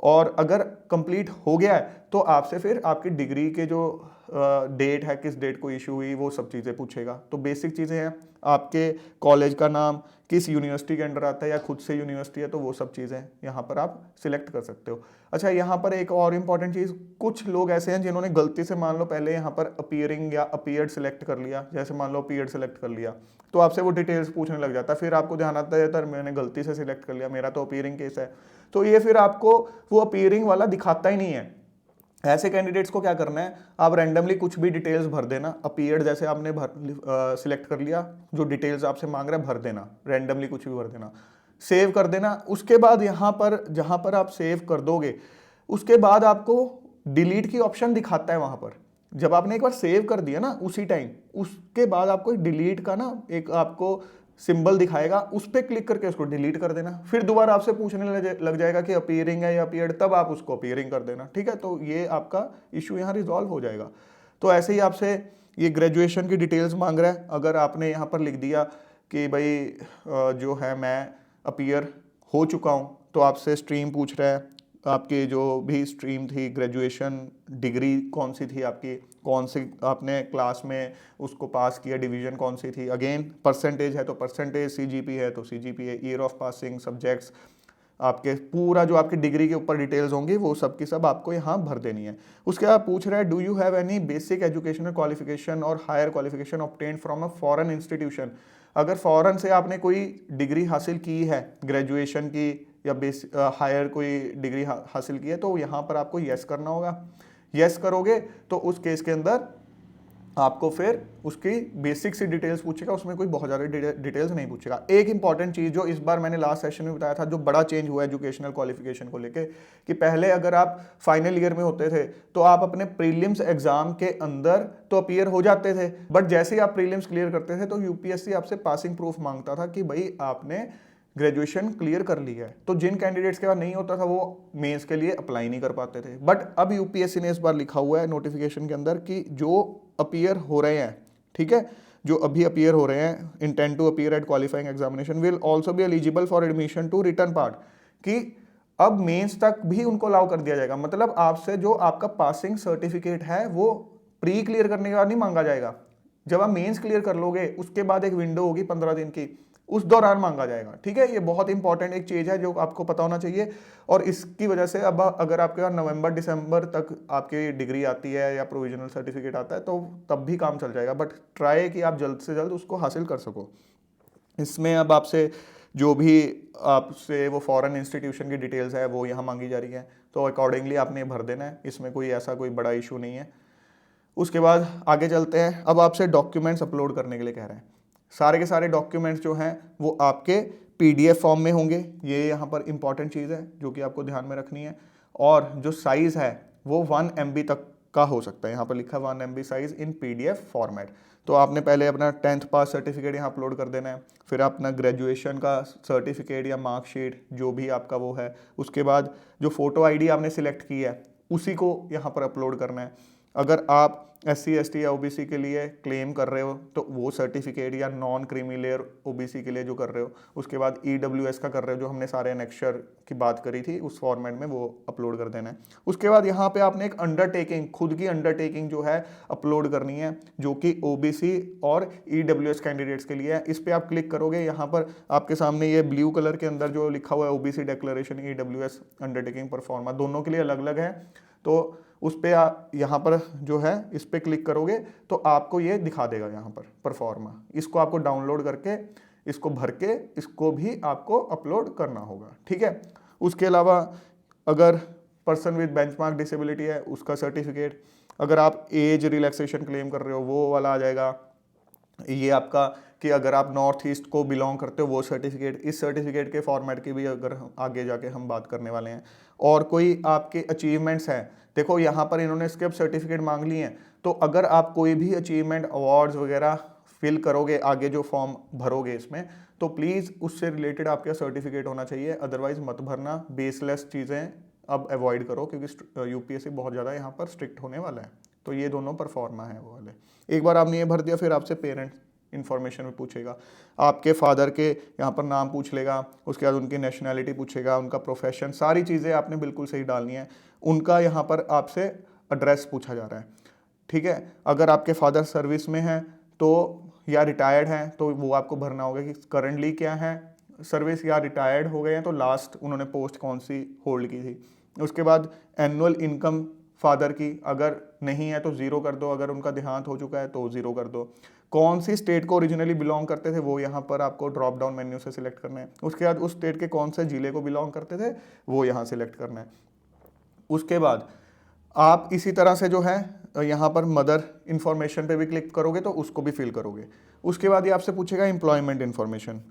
और अगर कंप्लीट हो गया है तो आपसे फिर आपकी डिग्री के जो डेट है, किस डेट को इशू हुई, वो सब चीज़ें पूछेगा। तो बेसिक चीज़ें हैं, आपके कॉलेज का नाम, किस यूनिवर्सिटी के अंडर आता है या खुद से यूनिवर्सिटी है, तो वो सब चीज़ें यहाँ पर आप सिलेक्ट कर सकते हो। अच्छा, यहाँ पर एक और इम्पॉर्टेंट चीज़, कुछ लोग ऐसे हैं जिन्होंने गलती से मान लो पहले यहाँ पर अपीयरिंग या अपीयर्ड सिलेक्ट कर लिया, जैसे मान लो अपीयर्ड सिलेक्ट कर लिया तो आपसे वो डिटेल्स पूछने लग जाता है, फिर आपको ध्यान आता है यार मैंने गलती से सिलेक्ट कर लिया, मेरा तो अपीयरिंग केस है, तो ये फिर आपको वो अपीयरिंग वाला दिखाता ही नहीं है। ऐसे कैंडिडेट्स को क्या करना है, आप रैंडमली कुछ भी डिटेल्स भर देना। अपीयर्ड जैसे आपने सिलेक्ट कर लिया, जो डिटेल्स आपसे मांग रहा है भर देना, रैंडमली कुछ भी भर देना, सेव कर देना। उसके बाद यहाँ पर जहाँ पर आप सेव कर दोगे उसके बाद आपको डिलीट की ऑप्शन दिखाता है वहाँ पर। जब आपने एक बार सेव कर दिया ना उसी टाइम, उसके बाद आपको डिलीट का ना एक आपको सिंबल दिखाएगा, उस पर क्लिक करके उसको डिलीट कर देना। फिर दोबारा आपसे पूछने लग जाएगा कि अपीयरिंग है या अपीयर्ड, तब आप उसको अपीयरिंग कर देना, ठीक है। तो ये आपका इशू यहाँ रिजॉल्व हो जाएगा। तो ऐसे ही आपसे ये ग्रेजुएशन की डिटेल्स मांग रहा है, अगर आपने यहाँ पर लिख दिया कि भाई जो है मैं अपीयर हो चुका हूँ, तो आपसे स्ट्रीम पूछ रहा है, आपकी जो भी स्ट्रीम थी, ग्रेजुएशन डिग्री कौन सी थी आपकी, कौन सी आपने क्लास में उसको पास किया, डिवीजन कौन सी थी, अगेन परसेंटेज है तो परसेंटेज, सीजीपी है तो CGPA, year of passing, subjects, आपके पूरा जो आपकी डिग्री के ऊपर डिटेल्स होंगी वो सब की सब आपको यहाँ भर देनी है। उसके बाद पूछ रहा है do you have any basic educational qualification और higher qualification obtained from a foreign institution. अगर फॉरेन से आपने कोई डिग्री हासिल की है, ग्रेजुएशन की या हायर कोई डिग्री हासिल की है, तो यहाँ पर आपको यस करना होगा। यस करोगे तो उस केस के अंदर आपको फिर उसकी बेसिक सी डिटेल्स पूछेगा, उसमें कोई बहुत ज़्यादा डिटेल्स नहीं पूछेगा। एक इंपॉर्टेंट चीज़ जो इस बार मैंने लास्ट सेशन में बताया था, जो बड़ा चेंज हुआ है एजुकेशनल क्वालिफिकेशन को लेके, कि पहले अगर आप फाइनल ईयर में होते थे तो आप अपने प्रीलिम्स एग्जाम के अंदर तो अपीयर हो जाते थे, बट जैसे ही आप प्रीलिम्स क्लियर करते थे तो यूपीएससी आपसे पासिंग प्रूफ मांगता था कि भाई आपने ग्रेजुएशन क्लियर कर ली है। तो जिन कैंडिडेट्स के पास नहीं होता था वो मेंस के लिए अप्लाई नहीं कर पाते थे। बट अब यूपीएससी ने इस बार लिखा हुआ है नोटिफिकेशन के अंदर कि जो अपीयर हो रहे हैं, ठीक है, जो अभी अपीयर हो रहे हैं, intend to appear at qualifying examination will also be eligible for admission to written part, कि अब मेंस तक भी उनको अलाउ कर दिया जाएगा। मतलब आपसे जो आपका पासिंग सर्टिफिकेट है वो प्री क्लियर करने के बाद नहीं मांगा जाएगा, जब आप मेंस क्लियर कर लोगे उसके बाद एक विंडो होगी 15 दिन की, उस दौरान मांगा जाएगा, ठीक है। ये बहुत इंपॉर्टेंट एक चीज है जो आपको पता होना चाहिए। और इसकी वजह से अब अगर आपके पास नवंबर दिसंबर तक आपकी डिग्री आती है या प्रोविजनल सर्टिफिकेट आता है तो तब भी काम चल जाएगा, बट ट्राई कि आप जल्द से जल्द उसको हासिल कर सको। इसमें अब आपसे जो भी आपसे वो फॉरेन इंस्टीट्यूशन की डिटेल्स है वो यहाँ मांगी जा रही है, तो अकॉर्डिंगली आपने भर देना है, इसमें कोई ऐसा कोई बड़ा इशू नहीं है। उसके बाद आगे चलते हैं, अब आपसे डॉक्यूमेंट्स अपलोड करने के लिए कह रहे हैं। सारे के सारे डॉक्यूमेंट्स जो हैं वो आपके पीडीएफ फॉर्म में होंगे, ये यहाँ पर इंपॉर्टेंट चीज़ है जो कि आपको ध्यान में रखनी है। और जो साइज़ है वो 1 MB तक का हो सकता है, यहाँ पर लिखा है 1 MB साइज़ इन पीडीएफ फॉर्मेट। तो आपने पहले अपना 10th पास सर्टिफिकेट यहाँ अपलोड कर देना है, फिर अपना ग्रेजुएशन का सर्टिफिकेट या मार्कशीट जो भी आपका वो है, उसके बाद जो फोटो आईडी आपने सिलेक्ट की है उसी को यहाँ पर अपलोड करना है। अगर आप SC ST या OBC के लिए क्लेम कर रहे हो तो वो सर्टिफिकेट, या नॉन क्रीमी लेयर OBC के लिए जो कर रहे हो, उसके बाद EWS का कर रहे हो जो हमने सारे एनेक्शर की बात करी थी उस फॉर्मेट में, वो अपलोड कर देना है। उसके बाद यहाँ पे आपने एक अंडरटेकिंग, खुद की अंडरटेकिंग जो है अपलोड करनी है, जो कि OBC और EWS कैंडिडेट्स के लिए है। इस पर आप क्लिक करोगे, यहाँ पर आपके सामने ये ब्लू कलर के अंदर जो लिखा हुआ है OBC declaration, EWS undertaking pro forma, दोनों के लिए अलग अलग है। तो उस पर यहाँ पर जो है इस पर क्लिक करोगे तो आपको ये दिखा देगा यहाँ पर परफॉर्मा। इसको आपको डाउनलोड करके इसको भर के इसको भी आपको अपलोड करना होगा, ठीक है। उसके अलावा अगर पर्सन विद बेंचमार्क डिसेबिलिटी है उसका सर्टिफिकेट, अगर आप एज रिलैक्सेशन क्लेम कर रहे हो वो वाला आ जाएगा। ये आपका कि अगर आप नॉर्थ ईस्ट को बिलोंग करते हो वो सर्टिफिकेट, इस सर्टिफिकेट के फॉर्मेट की भी अगर आगे जाके हम बात करने वाले हैं। और कोई आपके अचीवमेंट्स हैं, देखो यहाँ पर इन्होंने इसके अब सर्टिफिकेट मांग लिए हैं, तो अगर आप कोई भी अचीवमेंट अवार्ड्स वगैरह फिल करोगे आगे जो फॉर्म भरोगे इसमें, तो प्लीज़ उससे रिलेटेड आपका सर्टिफिकेट होना चाहिए, अदरवाइज मत भरना। बेसलेस चीज़ें अब अवॉइड करो क्योंकि यूपीएससी बहुत ज़्यादा यहाँ पर स्ट्रिक्ट होने वाला है। तो ये दोनों परफॉर्मा है वो वाले। एक बार आपने ये भर दिया फिर आपसे पेरेंट्स इन्फॉर्मेशन में पूछेगा, आपके फादर के यहाँ पर नाम पूछ लेगा, उसके बाद उनकी नेशनैलिटी पूछेगा, उनका प्रोफेशन, सारी चीज़ें आपने बिल्कुल सही डालनी है। उनका यहाँ पर आपसे एड्रेस पूछा जा रहा है, ठीक है। अगर आपके फादर सर्विस में हैं तो या रिटायर्ड हैं तो वो आपको भरना होगा कि करंटली क्या है सर्विस, या रिटायर्ड हो गए हैं तो लास्ट उन्होंने पोस्ट कौन सी होल्ड की थी। उसके बाद एनुअल इनकम फादर की अगर नहीं है तो ज़ीरो कर दो, अगर उनका देहांत हो चुका है तो ज़ीरो कर दो। कौन सी स्टेट को ओरिजिनली बिलोंग करते थे वो यहाँ पर आपको ड्रॉप डाउन मेन्यू से सिलेक्ट करना है। उसके बाद उस स्टेट के कौन से जिले को बिलोंग करते थे वो यहाँ सिलेक्ट करना है। उसके बाद आप इसी तरह से जो है यहाँ पर मदर इन्फॉर्मेशन पे भी क्लिक करोगे तो उसको भी फिल करोगे। उसके बाद ये आपसे पूछेगा एम्प्लॉयमेंट इन्फॉर्मेशन।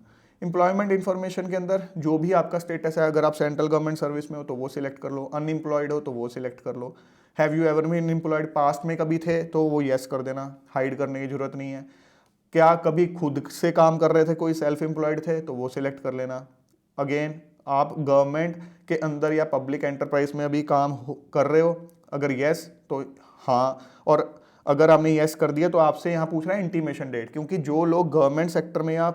एम्प्लॉयमेंट इन्फॉर्मेशन के अंदर जो भी आपका स्टेटस है, अगर आप सेंट्रल गवर्नमेंट सर्विस में हो तो वो सिलेक्ट कर लो, अनएम्प्लॉयड हो तो वो सिलेक्ट कर लो, have you ever been employed past में कभी थे तो वो येस कर देना, हाइड करने की जरूरत नहीं है। क्या कभी खुद से काम कर रहे थे, कोई सेल्फ एम्प्लॉयड थे तो वो सिलेक्ट कर लेना। अगेन आप गवर्नमेंट के अंदर या पब्लिक एंटरप्राइज में अभी काम कर रहे हो, अगर यस तो हाँ, और अगर आपने यस कर दिया तो आपसे यहाँ पूछ रहा है इंटीमेशन डेट, क्योंकि जो लोग गवर्नमेंट सेक्टर में या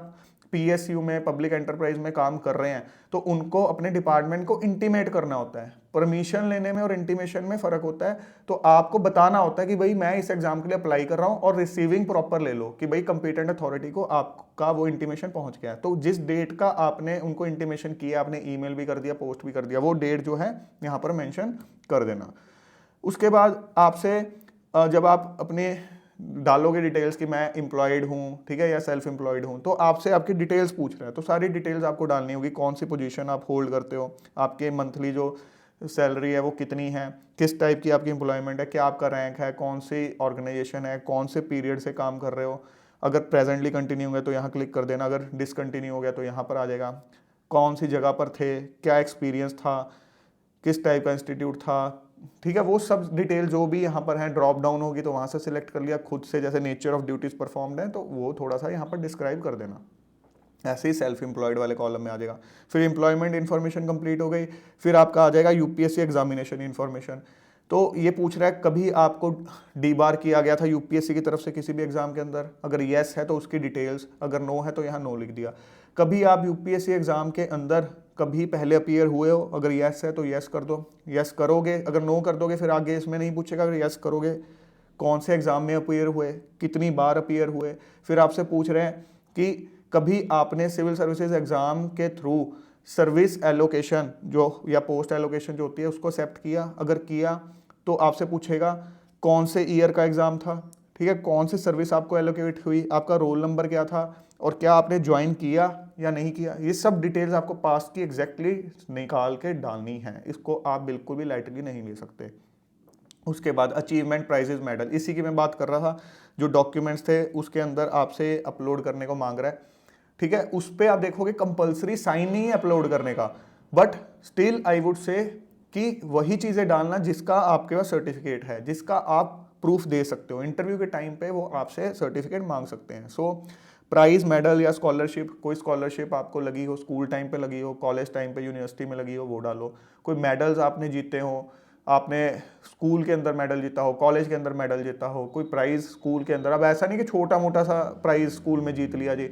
पीएसयू में पब्लिक एंटरप्राइज में काम कर रहे हैं तो उनको अपने डिपार्टमेंट को इंटीमेट करना होता है। परमिशन लेने में और इंटीमेशन में फ़र्क होता है, तो आपको बताना होता है कि भाई मैं इस एग्जाम के लिए अप्लाई कर रहा हूँ, और रिसीविंग प्रॉपर ले लो कि भाई कंपिटेंट अथॉरिटी को आपका वो इंटीमेशन पहुंच गया है। तो जिस डेट का आपने उनको इंटीमेशन किया, आपने ईमेल भी कर दिया, पोस्ट भी कर दिया, वो डेट जो है यहाँ पर मेंशन कर देना। उसके बाद आपसे जब आप अपने डालोगे डिटेल्स कि मैं एम्प्लॉयड हूँ, ठीक है, या सेल्फ एम्प्लॉयड हूँ, तो आपसे आपकी डिटेल्स पूछ रहा है, तो सारी डिटेल्स आपको डालनी होगी। कौन सी पोजीशन आप होल्ड करते हो, आपके मंथली जो सैलरी है वो कितनी है, किस टाइप की आपकी एम्प्लॉयमेंट है, क्या आपका रैंक है, कौन सी ऑर्गेनाइजेशन है, कौन से पीरियड से काम कर रहे हो। अगर प्रेजेंटली कंटिन्यू है तो यहाँ क्लिक कर देना, अगर डिसकंटिन्यू हो गया तो यहाँ पर आ जाएगा। कौन सी जगह पर थे, क्या एक्सपीरियंस था, किस टाइप का इंस्टीट्यूट था, ठीक है, वो सब डिटेल जो भी यहाँ पर है ड्रॉप डाउन होगी तो वहाँ से सिलेक्ट कर लिया खुद से। जैसे नेचर ऑफ ड्यूटीज परफॉर्म्ड है तो वो थोड़ा सा यहाँ पर डिस्क्राइब कर देना, ऐसे ही सेल्फ एम्प्लॉयड वाले कॉलम में आ जाएगा। फिर एम्प्लॉयमेंट इन्फॉर्मेशन कंप्लीट हो गई, फिर आपका आ जाएगा यूपीएससी एग्जामिनेशन इन्फॉर्मेशन। तो ये पूछ रहा है कभी आपको डी बार किया गया था यूपीएससी की तरफ से किसी भी एग्जाम के अंदर, अगर येस है तो उसकी डिटेल्स, अगर नो है तो यहाँ नो लिख दिया। कभी आप यूपीएससी एग्जाम के अंदर कभी पहले अपीयर हुए हो, अगर येस है तो येस कर दो, येस करोगे, अगर नो कर दोगे फिर आगे इसमें नहीं पूछेगा। अगर येस करोगे कौन से एग्जाम में अपीयर हुए, कितनी बार अपीयर हुए। फिर आपसे पूछ रहे हैं कि कभी आपने सिविल सर्विसेज एग्जाम के थ्रू सर्विस एलोकेशन जो या पोस्ट एलोकेशन जो होती है उसको एक्सेप्ट किया, अगर किया तो आपसे पूछेगा कौन से ईयर का एग्जाम था, ठीक है, कौन सी सर्विस आपको एलोकेट हुई, आपका रोल नंबर क्या था, और क्या आपने ज्वाइन किया या नहीं किया। ये सब डिटेल्स आपको पास की एग्जैक्टली निकाल के डालनी है, इसको आप बिल्कुल भी लाइटली नहीं ले सकते। उसके बाद अचीवमेंट प्राइजेस मेडल, इसी की मैं बात कर रहा था, जो डॉक्यूमेंट्स थे उसके अंदर आपसे अपलोड करने को मांग रहा है, ठीक है। उस पर आप देखोगे कंपलसरी साइन नहीं है अपलोड करने का, but still I would say कि वही चीज़ें डालना जिसका आपके पास सर्टिफिकेट है, जिसका आप प्रूफ दे सकते हो। इंटरव्यू के टाइम पे वो आपसे सर्टिफिकेट मांग सकते हैं। सो प्राइज मेडल या स्कॉलरशिप, कोई स्कॉलरशिप आपको लगी हो, स्कूल टाइम पे लगी हो, कॉलेज टाइम पे, यूनिवर्सिटी में लगी हो, वो डालो। कोई मेडल्स आपने जीते हो, आपने स्कूल के अंदर मेडल जीता हो, कॉलेज के अंदर मेडल जीता हो, कोई प्राइज स्कूल के अंदर, अब ऐसा नहीं कि छोटा मोटा सा प्राइज स्कूल में जीत लिया जी,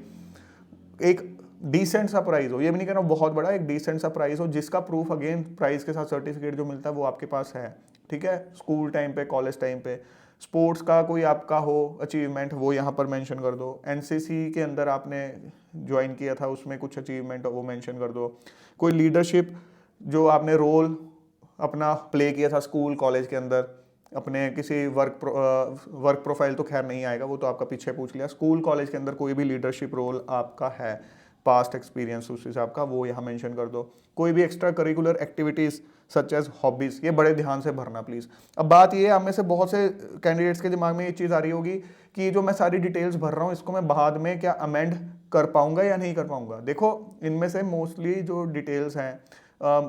एक डिसेंट सा प्राइस हो, ये भी नहीं कहना बहुत बड़ा, एक डिसेंट सा प्राइस हो जिसका प्रूफ अगेन प्राइस के साथ सर्टिफिकेट जो मिलता है वो आपके पास है, ठीक है। स्कूल टाइम पे, कॉलेज टाइम पे, स्पोर्ट्स का कोई आपका हो अचीवमेंट वो यहाँ पर मेंशन कर दो। एनसीसी के अंदर आपने ज्वाइन किया था उसमें कुछ अचीवमेंट वो मेंशन कर दो। कोई लीडरशिप जो आपने रोल अपना प्ले किया था स्कूल कॉलेज के अंदर, अपने किसी वर्क प्रोफाइल तो खैर नहीं आएगा, वो तो आपका पीछे पूछ लिया। स्कूल कॉलेज के अंदर कोई भी लीडरशिप रोल आपका है, पास्ट एक्सपीरियंस उस हिसाब का, वो यहाँ मेंशन कर दो। कोई भी extracurricular activities such as hobbies, ये बड़े ध्यान से भरना प्लीज़। अब बात ये है, हम में से बहुत से कैंडिडेट्स के दिमाग में ये चीज़ आ रही होगी कि जो मैं सारी डिटेल्स भर रहा हूँ इसको मैं बाद में क्या अमेंड कर पाऊंगा या नहीं कर पाऊंगा। देखो, इनमें से मोस्टली जो डिटेल्स हैं,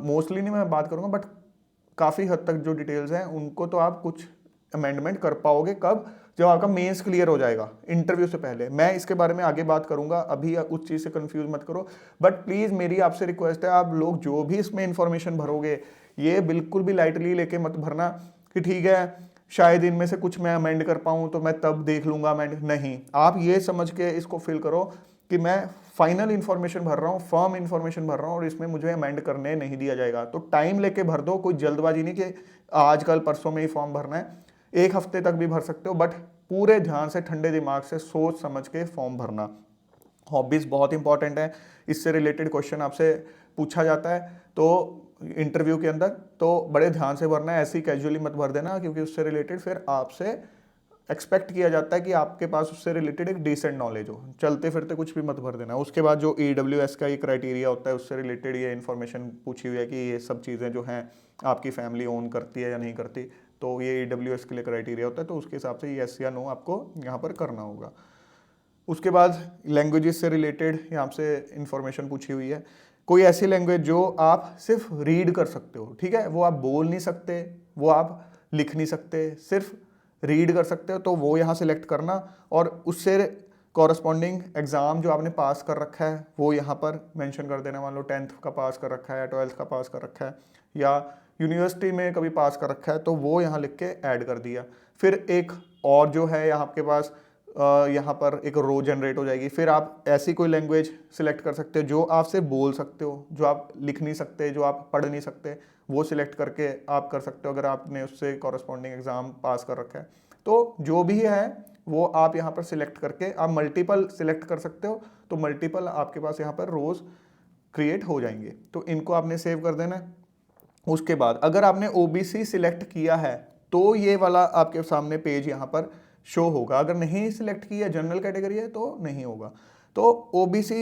मोस्टली नहीं मैं बात करूँगा, बट काफ़ी हद तक जो डिटेल्स हैं उनको तो आप कुछ अमेंडमेंट कर पाओगे। कब? जब आपका मेंस क्लियर हो जाएगा, इंटरव्यू से पहले। मैं इसके बारे में आगे बात करूंगा, अभी उस चीज़ से कंफ्यूज मत करो। बट प्लीज़ मेरी आपसे रिक्वेस्ट है, आप लोग जो भी इसमें इंफॉर्मेशन भरोगे ये बिल्कुल भी लाइटली लेके मत भरना कि ठीक है शायद इनमें से कुछ मैं अमेंड कर पाऊँ तो मैं तब देख लूंगा अमेंड। नहीं, आप ये समझ के इसको फिल करो कि मैं फाइनल इन्फॉर्मेशन भर रहा हूँ, फर्म इन्फॉर्मेशन भर रहा हूँ और इसमें मुझे अमेंड करने नहीं दिया जाएगा। तो टाइम लेके भर दो, कोई जल्दबाजी नहीं कि आज कल परसों में ही फॉर्म भरना है। एक हफ्ते तक भी भर सकते हो, बट पूरे ध्यान से ठंडे दिमाग से सोच समझ के फॉर्म भरना। हॉबीज़ बहुत इंपॉर्टेंट है, इससे रिलेटेड क्वेश्चन आपसे पूछा जाता है तो इंटरव्यू के अंदर, तो बड़े ध्यान से भरना है, ऐसे ही कैजुअली मत भर देना, क्योंकि उससे रिलेटेड फिर आपसे एक्सपेक्ट किया जाता है कि आपके पास उससे रिलेटेड एक डिसेंट नॉलेज हो। चलते फिरते कुछ भी मत भर देना। उसके बाद जो EWS का ये क्राइटेरिया होता है उससे रिलेटेड ये इन्फॉर्मेशन पूछी हुई है कि ये सब चीज़ें जो हैं आपकी फैमिली ओन करती है या नहीं करती, तो ये EWS के लिए क्राइटेरिया होता है, तो उसके हिसाब से येस या नो आपको यहाँ पर करना होगा। उसके बाद लैंग्वेजेस से रिलेटेड यहाँ से इंफॉर्मेशन पूछी हुई है। कोई ऐसी लैंग्वेज जो आप सिर्फ रीड कर सकते हो, ठीक है, वो आप बोल नहीं सकते, वो आप लिख नहीं सकते, सिर्फ रीड कर सकते हो, तो वो यहाँ सिलेक्ट करना। और उससे कॉरस्पॉन्डिंग एग्ज़ाम जो आपने पास कर रखा है वो यहाँ पर मेंशन कर देना। मान लो 10th का पास कर रखा है या 12th का पास कर रखा है या यूनिवर्सिटी में कभी पास कर रखा है, तो वो यहाँ लिख के ऐड कर दिया। फिर एक और जो है यहाँ आपके पास यहाँ पर एक रो जनरेट हो जाएगी। फिर आप ऐसी कोई लैंग्वेज सिलेक्ट कर सकते हो जो आप सिर्फ बोल सकते हो, जो आप लिख नहीं सकते, जो आप पढ़ नहीं सकते, वो सिलेक्ट करके आप कर सकते हो अगर आपने उससे कॉरस्पॉन्डिंग एग्जाम पास कर रखा है। तो जो भी है वो आप यहाँ पर सिलेक्ट करके आप मल्टीपल सिलेक्ट कर सकते हो, तो मल्टीपल आपके पास यहाँ पर रोज क्रिएट हो जाएंगे। तो इनको आपने सेव कर देना है। उसके बाद अगर आपने OBC सिलेक्ट किया है तो ये वाला आपके सामने पेज यहाँ पर शो होगा। अगर नहीं सिलेक्ट किया, जनरल कैटेगरी है, तो नहीं होगा। तो OBC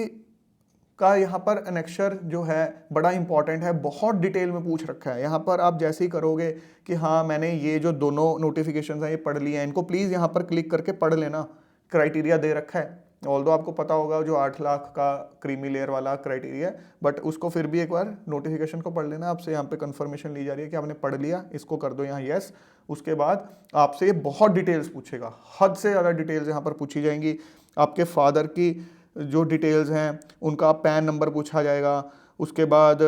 का यहाँ पर एनेक्शर जो है बड़ा इंपॉर्टेंट है, बहुत डिटेल में पूछ रखा है। यहाँ पर आप जैसे ही करोगे कि हाँ मैंने ये जो दोनों नोटिफिकेशन हैं ये पढ़ लिए हैं, इनको प्लीज़ यहाँ पर क्लिक करके पढ़ लेना। क्राइटेरिया दे रखा है, ऑल्दो आपको पता होगा जो 8 लाख का क्रीमी लेयर वाला क्राइटेरिया है, बट उसको फिर भी एक बार नोटिफिकेशन को पढ़ लेना। आपसे यहाँ पे कंफर्मेशन ली जा रही है कि आपने पढ़ लिया, इसको कर दो यहाँ यस। उसके बाद आपसे ये बहुत डिटेल्स पूछेगा, हद से ज़्यादा डिटेल्स यहाँ पर पूछी जाएंगी। आपके फादर की जो डिटेल्स हैं उनका पैन नंबर पूछा जाएगा। उसके बाद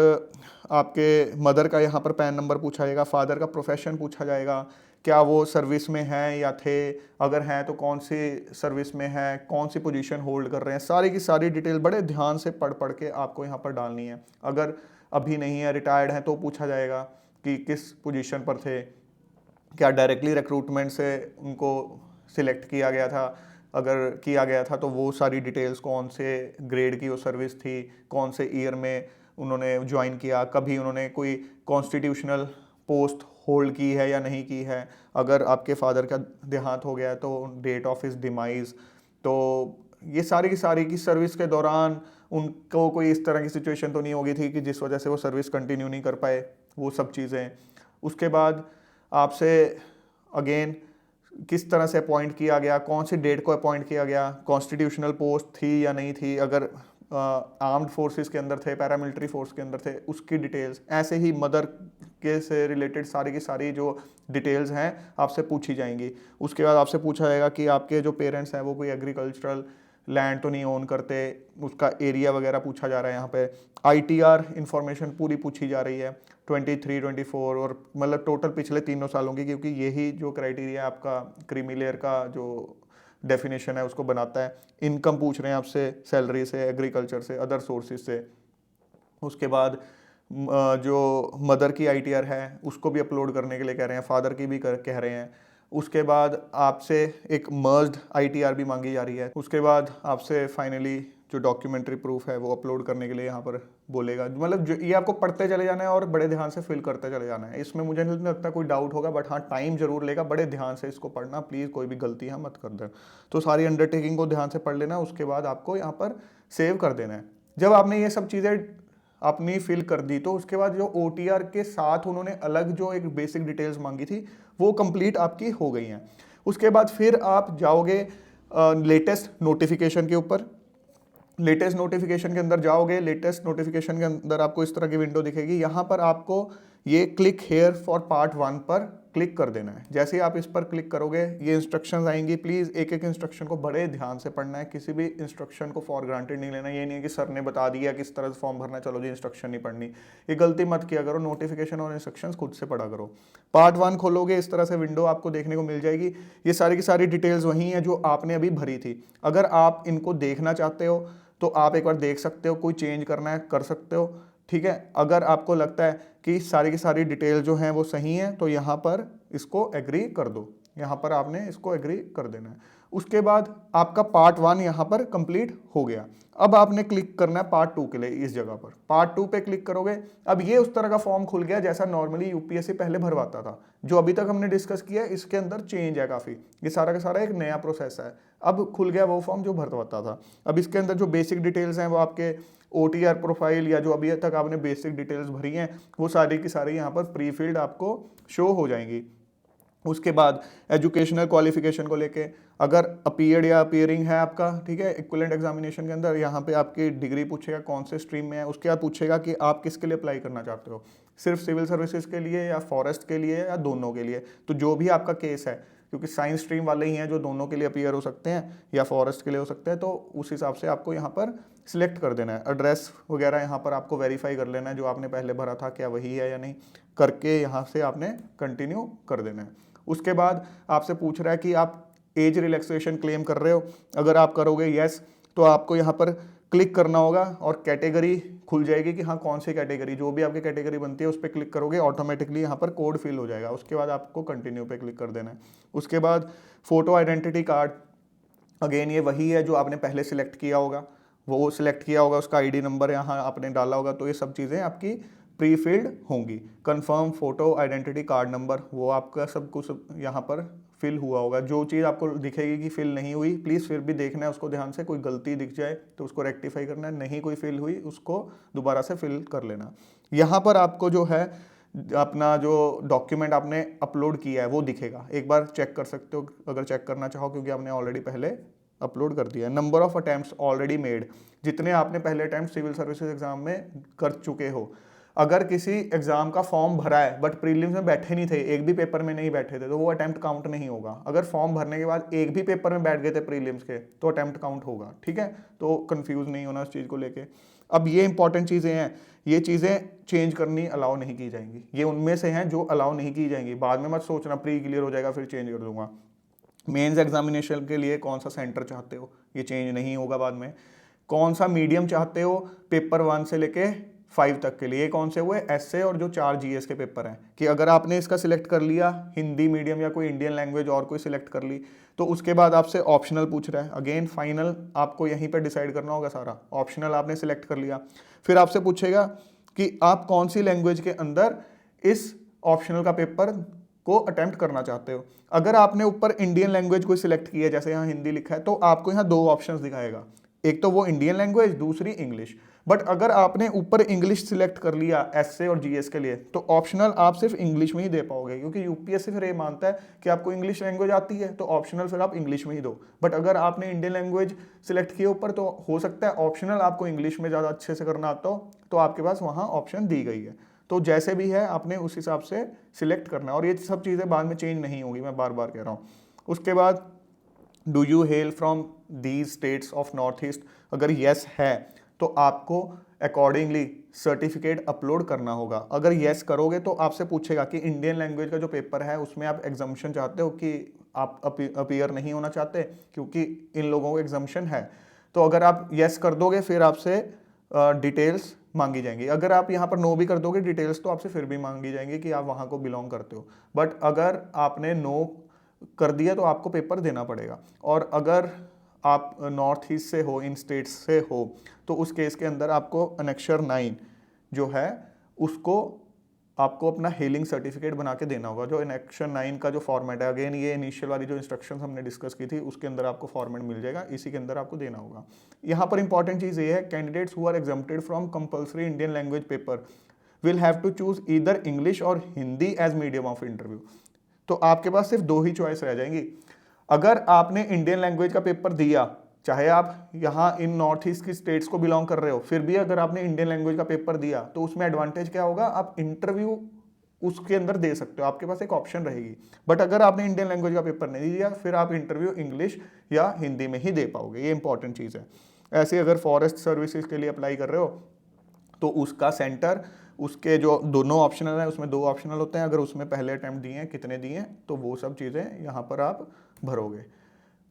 आपके मदर का यहाँ पर पैन नंबर पूछा जाएगा। फादर का प्रोफेशन पूछा जाएगा, क्या वो सर्विस में हैं या थे, अगर हैं तो कौन सी सर्विस में है, कौन सी पोजीशन होल्ड कर रहे हैं, सारी की सारी डिटेल बड़े ध्यान से पढ़ पढ़ के आपको यहाँ पर डालनी है। अगर अभी नहीं है, रिटायर्ड हैं, तो पूछा जाएगा कि किस पोजीशन पर थे, क्या डायरेक्टली रिक्रूटमेंट से उनको सिलेक्ट किया गया था, अगर किया गया था तो वो सारी डिटेल्स, कौन से ग्रेड की वो सर्विस थी, कौन से ईयर में उन्होंने ज्वाइन किया, कभी उन्होंने कोई कॉन्स्टिट्यूशनल पोस्ट होल्ड की है या नहीं की है, अगर आपके फादर का देहांत हो गया है तो डेट ऑफ हिज डिमाइज। तो ये सारी की सारी की सर्विस के दौरान उनको कोई इस तरह की सिचुएशन तो नहीं हो गई थी कि जिस वजह से वो सर्विस कंटिन्यू नहीं कर पाए, वो सब चीज़ें। उसके बाद आपसे अगेन किस तरह से अपॉइंट किया गया, कौन सी डेट को अपॉइंट किया गया, कॉन्स्टिट्यूशनल पोस्ट थी या नहीं थी, अगर आर्म्ड फोर्सेस के अंदर थे, पैरामिलिट्री फोर्स के अंदर थे, उसकी डिटेल्स। ऐसे ही मदर के से रिलेटेड सारी की सारी जो डिटेल्स हैं आपसे पूछी जाएंगी। उसके बाद आपसे पूछा जाएगा कि आपके जो पेरेंट्स हैं वो कोई एग्रीकल्चरल लैंड तो नहीं ओन करते, उसका एरिया वगैरह पूछा जा रहा है। यहाँ पे ITR इंफॉर्मेशन पूरी पूछी जा रही है 23, 24 और मतलब टोटल पिछले 3 सालों की, क्योंकि यही जो क्राइटेरिया आपका क्रीमी लेयर का जो डेफिनेशन है उसको बनाता है। इनकम पूछ रहे हैं आपसे, सैलरी से, एग्रीकल्चर से, अदर सोर्सेज से। उसके बाद जो मदर की ITR है उसको भी अपलोड करने के लिए कह रहे हैं, फादर की भी कह रहे हैं। उसके बाद आपसे एक मर्ज्ड ITR भी मांगी जा रही है। उसके बाद आपसे फाइनली जो डॉक्यूमेंट्री प्रूफ है वो अपलोड करने के लिए यहाँ पर बोलेगा। मतलब ये आपको पढ़ते चले जाना है और बड़े ध्यान से फिल करते चले जाना है। इसमें मुझे नहीं लगता कोई डाउट होगा, बट हाँ टाइम जरूर लेगा। बड़े ध्यान से इसको पढ़ना प्लीज़, कोई भी गलती यहाँ मत कर देना। तो सारी अंडरटेकिंग को ध्यान से पढ़ लेना, उसके बाद आपको यहाँ पर सेव कर देना है। जब आपने ये सब चीज़ें अपनी फिल कर दी तो उसके बाद जो OTR के साथ उन्होंने अलग जो एक बेसिक डिटेल्स मांगी थी वो कंप्लीट आपकी हो गई हैं। उसके बाद फिर आप जाओगे लेटेस्ट नोटिफिकेशन के ऊपर। लेटेस्ट नोटिफिकेशन के अंदर जाओगे, लेटेस्ट नोटिफिकेशन के अंदर आपको इस तरह की विंडो दिखेगी। यहाँ पर आपको ये क्लिक हेयर फॉर पार्ट 1 पर क्लिक कर देना है। जैसे ही आप इस पर क्लिक करोगे ये इंस्ट्रक्शंस आएंगी। प्लीज़ एक एक इंस्ट्रक्शन को बड़े ध्यान से पढ़ना है, किसी भी इंस्ट्रक्शन को फॉर ग्रांटेड नहीं लेना। ये नहीं है कि सर ने बता दिया किस तरह से फॉर्म भरना, चलो जी इंस्ट्रक्शन नहीं पढ़नी। ये गलती मत किया करो, नोटिफिकेशन और इंस्ट्रक्शंस खुद से पढ़ा करो। पार्ट 1 खोलोगे, इस तरह से विंडो आपको देखने को मिल जाएगी। ये सारी की सारी डिटेल्स वही हैं जो आपने अभी भरी थी। अगर आप इनको देखना चाहते हो तो आप एक बार देख सकते हो, कोई चेंज करना है कर सकते हो, ठीक है। अगर आपको लगता है कि सारी की सारी डिटेल जो हैं वो सही हैं तो यहाँ पर इसको एग्री कर दो। यहाँ पर आपने इसको एग्री कर देना है। उसके बाद आपका पार्ट 1 यहाँ पर कंप्लीट हो गया। अब आपने क्लिक करना है पार्ट 2 के लिए। इस जगह पर पार्ट 2 पे क्लिक करोगे, अब ये उस तरह का फॉर्म खुल गया जैसा नॉर्मली यूपीएससी पहले भरवाता था। जो अभी तक हमने डिस्कस किया इसके अंदर चेंज है काफ़ी। ये सारा का सारा एक नया प्रोसेस है। अब खुल गया वो फॉर्म जो भरवाता था। अब इसके अंदर जो बेसिक डिटेल्स हैं वो आपके OTR प्रोफाइल या जो अभी तक आपने बेसिक डिटेल्स भरी हैं वो सारी की सारी यहाँ पर प्री फिल्ड आपको शो हो जाएंगी। उसके बाद एजुकेशनल क्वालिफिकेशन को लेके अगर अपीयर्ड या अपीयरिंग है आपका, ठीक है, इक्विवेलेंट एग्जामिनेशन के अंदर यहाँ पे आपकी डिग्री पूछेगा कौन से स्ट्रीम में है। उसके बाद पूछेगा कि आप किसके लिए अप्लाई करना चाहते हो, सिर्फ सिविल सर्विसेज के लिए या फॉरेस्ट के लिए या दोनों के लिए। तो जो भी आपका केस है, क्योंकि साइंस स्ट्रीम वाले ही हैं जो दोनों के लिए अपीयर हो सकते हैं या फॉरेस्ट के लिए हो सकते हैं, तो उस हिसाब से आपको यहाँ पर सिलेक्ट कर देना है। एड्रेस वगैरह यहाँ पर आपको वेरीफाई कर लेना है, जो आपने पहले भरा था क्या वही है या नहीं, करके यहाँ से आपने कंटिन्यू कर देना है। उसके बाद आपसे पूछ रहा है कि आप एज रिलैक्सेशन क्लेम कर रहे हो। अगर आप करोगे यस तो आपको यहाँ पर क्लिक करना होगा और कैटेगरी खुल जाएगी कि हाँ कौन सी कैटेगरी, जो भी आपकी कैटेगरी बनती है उस पर क्लिक करोगे, ऑटोमेटिकली यहाँ पर कोड फिल हो जाएगा। उसके बाद आपको कंटिन्यू पे क्लिक कर देना है। उसके बाद फोटो आइडेंटिटी कार्ड, अगेन ये वही है जो आपने पहले सिलेक्ट किया होगा, वो सिलेक्ट किया होगा, उसका ID नंबर यहाँ आपने डाला होगा। तो ये सब चीज़ें आपकी प्री फिल्ड होंगी। Confirm photo identity card number, वो आपका सब कुछ यहाँ पर फिल हुआ होगा। जो चीज़ आपको दिखेगी कि फिल नहीं हुई, प्लीज़ फिर भी देखना है उसको ध्यान से। कोई गलती दिख जाए तो उसको रेक्टिफाई करना है, नहीं कोई फिल हुई उसको दोबारा से फिल कर लेना। यहाँ पर आपको जो है अपना जो डॉक्यूमेंट आपने अपलोड किया है वो दिखेगा, एक बार चेक कर सकते हो अगर चेक करना चाहो, क्योंकि आपने ऑलरेडी पहले अपलोड कर दिया है। Number of attempts already made, जितने आपने पहले अटैम्प्ट सिविल सर्विसेज एग्जाम में कर चुके हो। अगर किसी एग्जाम का फॉर्म भरा है बट प्रीलिम्स में बैठे नहीं थे, एक भी पेपर में नहीं बैठे थे, तो वो अटेम्प्ट काउंट नहीं होगा। अगर फॉर्म भरने के बाद एक भी पेपर में बैठ गए थे प्रीलिम्स के तो अटेम्प्ट काउंट होगा, ठीक है। तो कंफ्यूज नहीं होना उस चीज़ को लेके। अब ये इंपॉर्टेंट चीज़ें हैं, ये चीज़ें चेंज करनी अलाउ नहीं की जाएंगी। ये उनमें से हैं जो अलाउ नहीं की जाएंगी। बाद में मत सोचना प्री क्लियर हो जाएगा फिर चेंज कर दूंगा। मेंस एग्जामिनेशन के लिए कौन सा सेंटर चाहते हो ये चेंज नहीं होगा बाद में। कौन सा मीडियम चाहते हो पेपर 1 से लेके 5 तक के लिए, कौन से हुए एसए और जो 4 GS के पेपर हैं, कि अगर आपने इसका सिलेक्ट कर लिया हिंदी मीडियम या कोई इंडियन लैंग्वेज और कोई सिलेक्ट कर ली, तो उसके बाद आपसे ऑप्शनल पूछ रहा है। अगेन फाइनल आपको यहीं पर डिसाइड करना होगा सारा। ऑप्शनल आपने सिलेक्ट कर लिया, फिर आपसे पूछेगा कि आप कौन सी लैंग्वेज के अंदर इस ऑप्शनल का पेपर को अटेम्प्ट करना चाहते हो। अगर आपने ऊपर इंडियन लैंग्वेज को सिलेक्ट किया, जैसे यहाँ हिंदी लिखा है, तो आपको यहाँ 2 ऑप्शंस दिखाएगा, एक तो वो इंडियन लैंग्वेज, दूसरी इंग्लिश। बट अगर आपने ऊपर इंग्लिश सिलेक्ट कर लिया एसए और जीएस के लिए, तो ऑप्शनल आप सिर्फ इंग्लिश में ही दे पाओगे, क्योंकि यूपीएससी फिर ये मानता है कि आपको इंग्लिश लैंग्वेज आती है, तो ऑप्शनल फिर आप इंग्लिश में ही दो। बट अगर आपने इंडियन लैंग्वेज सिलेक्ट किया ऊपर, तो हो सकता है ऑप्शनल आपको इंग्लिश में ज़्यादा अच्छे से करना आता हो, तो आपके पास वहाँ ऑप्शन दी गई है। तो जैसे भी है आपने उस हिसाब से सिलेक्ट करना है, और ये सब चीज़ें बाद में चेंज नहीं होगी, मैं बार बार कह रहा हूँ। उसके बाद do you hello from these states of north east, अगर येस है तो आपको अकॉर्डिंगली सर्टिफिकेट अपलोड करना होगा। अगर येस करोगे तो आपसे पूछेगा कि इंडियन लैंग्वेज का जो पेपर है उसमें आप एग्जम्पशन चाहते हो कि आप अपीयर नहीं होना चाहते, क्योंकि इन लोगों को एग्जम्पशन है। तो अगर आप येस कर दोगे फिर आपसे डिटेल्स मांगी जाएंगी। अगर आप यहाँ पर नो भी कर दोगे डिटेल्स, तो आपसे फिर भी मांगी जाएंगी कि आप वहाँ को बिलोंग करते हो। बट अगर आपने नो कर दिया तो आपको पेपर देना पड़ेगा। और अगर आप नॉर्थ ईस्ट से हो, इन स्टेट्स से हो, तो उस केस के अंदर आपको अनेक्शर 9 जो है उसको आपको अपना हेलिंग सर्टिफिकेट बना के देना होगा। जो एनेक्शन 9 का जो फॉर्मेट है, अगेन ये इनिशियल वाली जो इंस्ट्रक्शंस हमने डिस्कस की थी उसके अंदर आपको फॉर्मेट मिल जाएगा, इसी के अंदर आपको देना होगा। यहाँ पर इंपॉर्टेंट चीज़ ये है, candidates who are exempted from compulsory Indian language paper will have to choose either English और Hindi as medium of interview. तो आपके पास सिर्फ 2 ही चॉइस रह जाएंगी। अगर आपने इंडियन लैंग्वेज का पेपर दिया, चाहे आप यहाँ इन नॉर्थ ईस्ट की स्टेट्स को बिलोंग कर रहे हो, फिर भी अगर आपने इंडियन लैंग्वेज का पेपर दिया तो उसमें एडवांटेज क्या होगा, आप इंटरव्यू उसके अंदर दे सकते हो, आपके पास एक ऑप्शन रहेगी। बट अगर आपने इंडियन लैंग्वेज का पेपर नहीं दिया, फिर आप इंटरव्यू इंग्लिश या हिंदी में ही दे पाओगे। ये इंपॉर्टेंट चीज़ है। ऐसे अगर फॉरेस्ट सर्विसेज के लिए अप्लाई कर रहे हो तो उसका सेंटर, उसके जो दोनों ऑप्शनल है उसमें 2 ऑप्शनल होते हैं, अगर उसमें पहले अटैम्प्ट दिए हैं, कितने दिए हैं, तो वो सब चीज़ें यहाँ पर आप भरोगे।